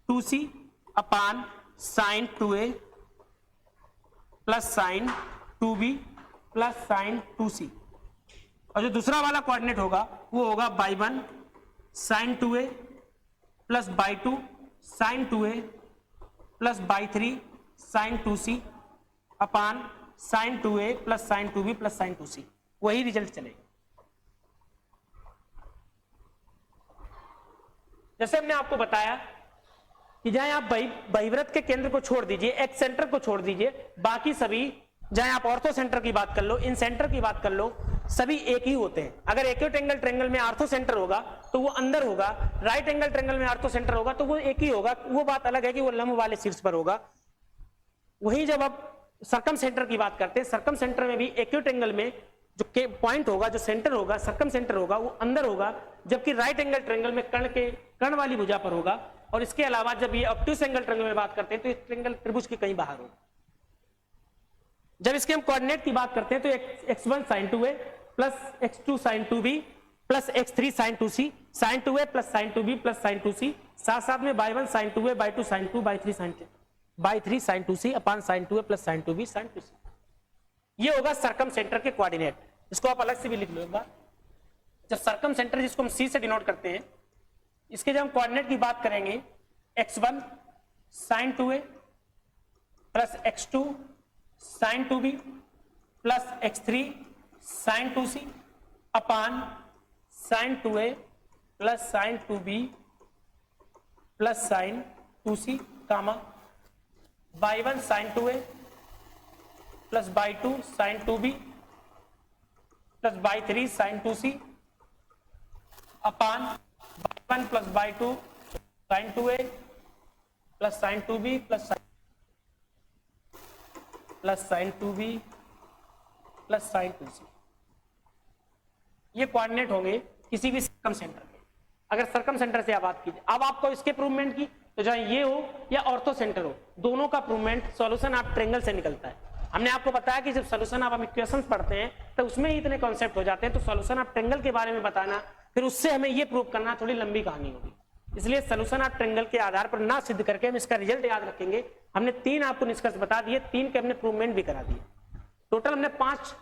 2c upon sin 2a plus sin 2b plus sin 2c। और जो दूसरा वाला कोऑर्डिनेट होगा वो होगा by 1 sin 2a plus by 2 sin 2a plus by 3 sin 2c upon sin 2a plus sin 2b plus sin 2c। वही रिजल्ट चलेगा। जैसे हमने आपको बताया कि जहां आप बहिर्वृत्त के केंद्र को छोड़ दीजिए, एक्स सेंटर को छोड़ दीजिए, बाकी सभी, जहां आप ऑर्थो सेंटर की बात कर लो, इन सेंटर की बात कर लो, सभी एक ही होते हैं। अगर एक्यूट एंगल ट्रायंगल में ऑर्थो सेंटर होगा तो वो अंदर होगा, राइट एंगल ट्रायंगल में ऑर्थो सेंटर होगा तो वो एक ही होगा। वो बात अलग है कि वो लंब वाले शीर्ष पर होगा। वहीं जब आप सर्कम सेंटर की बात करते हैं, सर्कम सेंटर में भी एक्यूट एंगल में जो पॉइंट होगा, जो सेंटर होगा, सर्कम सेंटर होगा, वो अंदर होगा, जबकि राइट एंगल ट्रायंगल में कर्ण वाली भुजा पर होगा। और इसके अलावा जब ये ऑब्ट्यूस एंगल ट्रायंगल में बात करते हैं तो ये ट्रायंगल त्रिभुज के कहीं बाहर होगा। जब इसके हम कोऑर्डिनेट की बात करते हैं तो x1 sin 2a plus x2 sin 2b plus x3 sin 2c, sin 2a plus sin 2b plus sin 2c, साथ साथ में by 1 sin 2a, by 2 sin 2, by 3 sin 2c upon sin 2a plus sin 2b sin 2c। ये होगा सर्कम सेंटर के कोऑर्डिनेट। इसको आप अलग से भी लिख लो एक बार। जब सर्कम सेंटर जिसको हम c से डिनोट करते हैं, इसके जब हम कोऑर्डिनेट की बात करेंगे x1 sin 2a plus x2 sin 2b plus x3 sin 2c upon sin 2a plus sin 2b plus sin 2c comma by 1 sin 2a plus by 2 sin 2b plus by 3 sin 2c upon by 1 plus by 2 sin 2a plus sin 2b plus sin 2b plus sin 2c। ये कोऑर्डिनेट होंगे किसी भी सर्कम सेंटर के। अगर सर्कम सेंटर से आप बात कीजिए, अब आपको इसके प्रूवमेंट की, तो चाहे ये हो या ऑर्थो सेंटर हो, दोनों का प्रूवमेंट सॉल्यूशन आप ट्रायंगल से निकलता है। हमने आपको बताया कि जब सॉल्यूशन आप इक्वेशंस पढ़ते हैं तो उसमें ही इतने कॉन्सेप्ट हो जाते हैं, तो सॉल्यूशन आप ट्रायंगल के बारे में बताना, फिर उससे हमें ये प्रूव करना थोड़ी लंबी कहानी होगी। इसलिए सॉल्यूशन आप ट्रायंगल के आधार पर ना सिद्ध करके हम इसका रिजल्ट याद रखेंगे। हमने 3 आपको निष्कर्ष बता दिए, 3 के हमने प्रूवमेंट भी करा दिए। टोटल हमने 5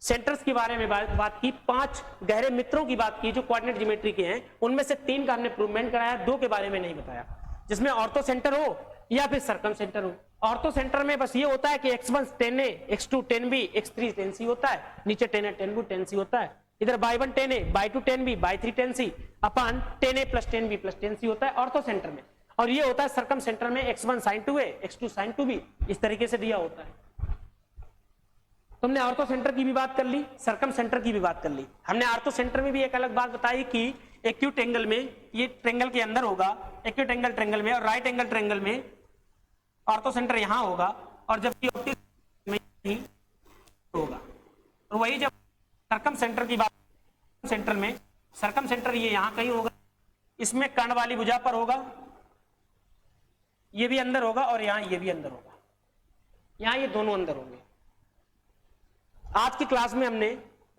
सेंटर्स के बारे में बात की, 5 गहरे मित्रों की बात की जो कोऑर्डिनेट ज्योमेट्री के हैं। उनमें से 3 का हमने प्रूवमेंट कराया, 2 के बारे में नहीं बताया, जिसमें ऑर्थो सेंटर हो या फिर सर्कम सेंटर हो। ऑर्थो सेंटर में बस ये होता है कि x1 10a, x2 10b, x3 10c होता है, नीचे 10a 10b 10c होता है, इधर by1 10a, by2 10b, by3 10c अपान 10a plus 10b plus 10c होता है ऑर्थो सेंटर में। और ये होता है सर्कम सेंटर में x1 sin 2a, x2 sin 2b, इस तरीके से दिया होता है। तुमने ऑर्थो सेंटर की भी बात कर ली, सर्कम सेंटर की भी बात कर ली। हमने ऑर्थो सेंटर में भी एक अलग बात बताई कि एक्यूट एंगल में, ये ट्रेंगल के अंदर होगा, एक्यूट एंगल ट्रेंगल में, और राइट एंगल ट्रेंगल में ऑर्थो सेंटर यहां होगा, और जबकि ऑप्टिक में ही होगा। और वही जब सर्कम सेंटर की बात, सेंटर में सर्कम सेंटर ये यहां कहीं होगा, इसमें कर्ण वाली भुजा पर होगा, ये भी अंदर होगा और यहां ये भी अंदर होगा, यहां ये दोनों अंदर होंगे। आज की क्लास में हमने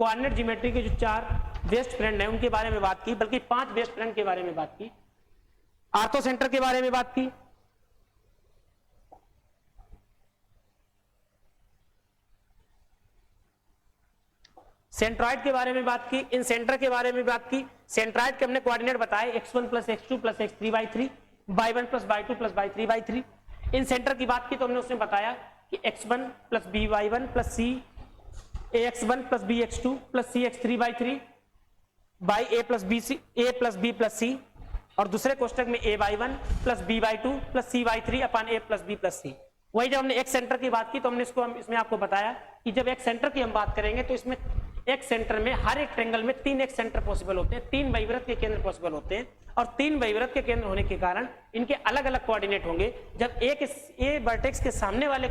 कोऑर्डिनेट ज्योमेट्री के जो 4 बेस्ट फ्रेंड हैं उनके बारे में बात की, बल्कि 5 बेस्ट फ्रेंड के बारे में बात की, ऑर्थो सेंटर के बारे में बात की, सेंट्रॉइड के बारे में बात की, इन सेंटर के बारे में बात की। सेंट्रॉइड के हमने कोऑर्डिनेट बताए x1 plus x2 plus x3/3, y1 plus y2 plus y3/3। इन सेंटर की बात की तो हमने उसमें बताया कि x1 plus by1 plus c ax1 plus bx2 plus cx3/3 by a plus b plus c, और दूसरे कोष्टक में a/1 plus b/2 plus c/3 upon a plus b plus c। वही जब हमने x सेंटर की बात की तो हमने इसमें आपको बताया कि जब x सेंटर की हम बात करेंगे तो इसमें एक सेंटर में हर एक ट्रेंगल में 3 एक सेंटर पॉसिबल होते हैं, 3 वैवृत्त के केंद्र पॉसिबल होते हैं, और 3 वैवृत्त के केंद्र होने के कारण इनके अलग अलग कोऑर्डिनेट होंगे। जब ए वर्टेक्स के सामने वाले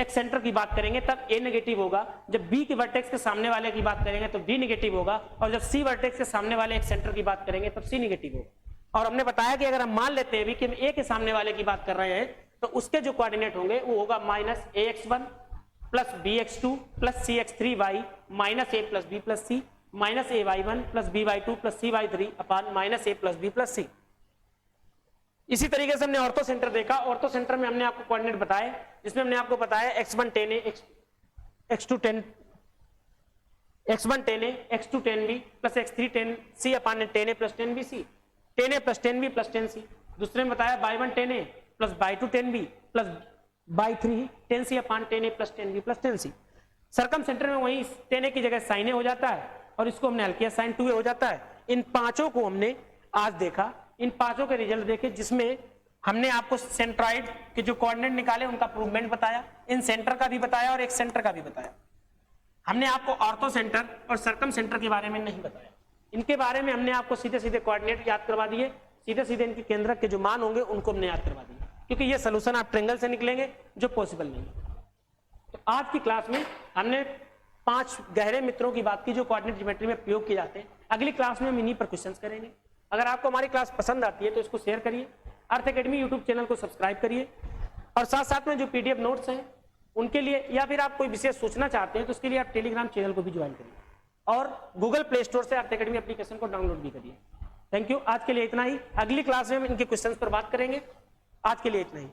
एक सेंटर की बात करेंगे तब ए नेगेटिव होगा, जब बी के वर्टेक्स के सामने वाले की बात करेंगे तो बी नेगेटिव होगा, और जब सी वर्टेक्स के सामने वाले एक सेंटर की बात करेंगे तब सी नेगेटिव होगा। और हमने बताया कि अगर हम मान लेते हैं भी कि हम ए के सामने वाले की बात कर रहे हैं तो उसके जो कोऑर्डिनेट होंगे वो होगा minus ax1 plus bx2 plus cx3y minus a plus b plus c minus ay1 plus b/2 plus c/3 upon minus a plus b plus c। इसी तरीके से हमने ऑर्थो सेंटर देखा। ऑर्थो सेंटर में हमने आपको कोऑर्डिनेट बताए, जिसमें हमने आपको बताया x1 10a, x2 10b plus x3 10c अपान 10a plus 10bc, 10a plus 10b plus 10c। दूसरे में बताया by1 10a plus by2 10b plus by3 10c अपान 10a plus 10b plus 10c। Circum centre में वही 10a की जगह sin a हो जाता है, और इसको हमने हल किया sin 2a हो जाता है। इन पांचों को हमने आज देखा, इन पांचों के रिजल्ट देखे, जिसमें हमने आपको सेंट्रॉइड के जो कोऑर्डिनेट निकाले उनका प्रूवमेंट बताया, इन सेंटर का भी बताया और एक सेंटर का भी बताया। हमने आपको ऑर्थो सेंटर और सर्कम सेंटर के बारे में नहीं बताया। इनके बारे में हमने आपको सीधे सीधे कोऑर्डिनेट याद करवा दिए, सीधे सीधे इनके केंद्रक के जो मान होंगे उनको हमने याद करवा दिए, क्योंकि ये सोल्यूशन आप ट्रेंगल से निकलेंगे जो पॉसिबल नहीं है। तो आज की क्लास में हमने 5 गहरे मित्रों की बात की जो कोऑर्डिनेट ज्योमेट्री में प्रयोग किए जाते हैं। अगली क्लास में हम इन्हीं पर क्वेश्चंस करेंगे। अगर आपको हमारी क्लास पसंद आती है तो इसको शेयर करिए, अर्थ एकेडमी यूट्यूब चैनल को सब्सक्राइब करिए, और साथ साथ में जो PDF नोट्स हैं उनके लिए, या फिर आप कोई विशेष सूचना चाहते हैं तो उसके लिए आप टेलीग्राम चैनल को भी ज्वाइन करिए, और गूगल प्ले स्टोर से अर्थ एकेडमी एप्लीकेशन को डाउनलोड भी करिए। Thank you. आज के लिए इतना ही, अगली क्लास में हम इनके क्वेश्चंस पर बात करेंगे। आज के लिए इतना ही।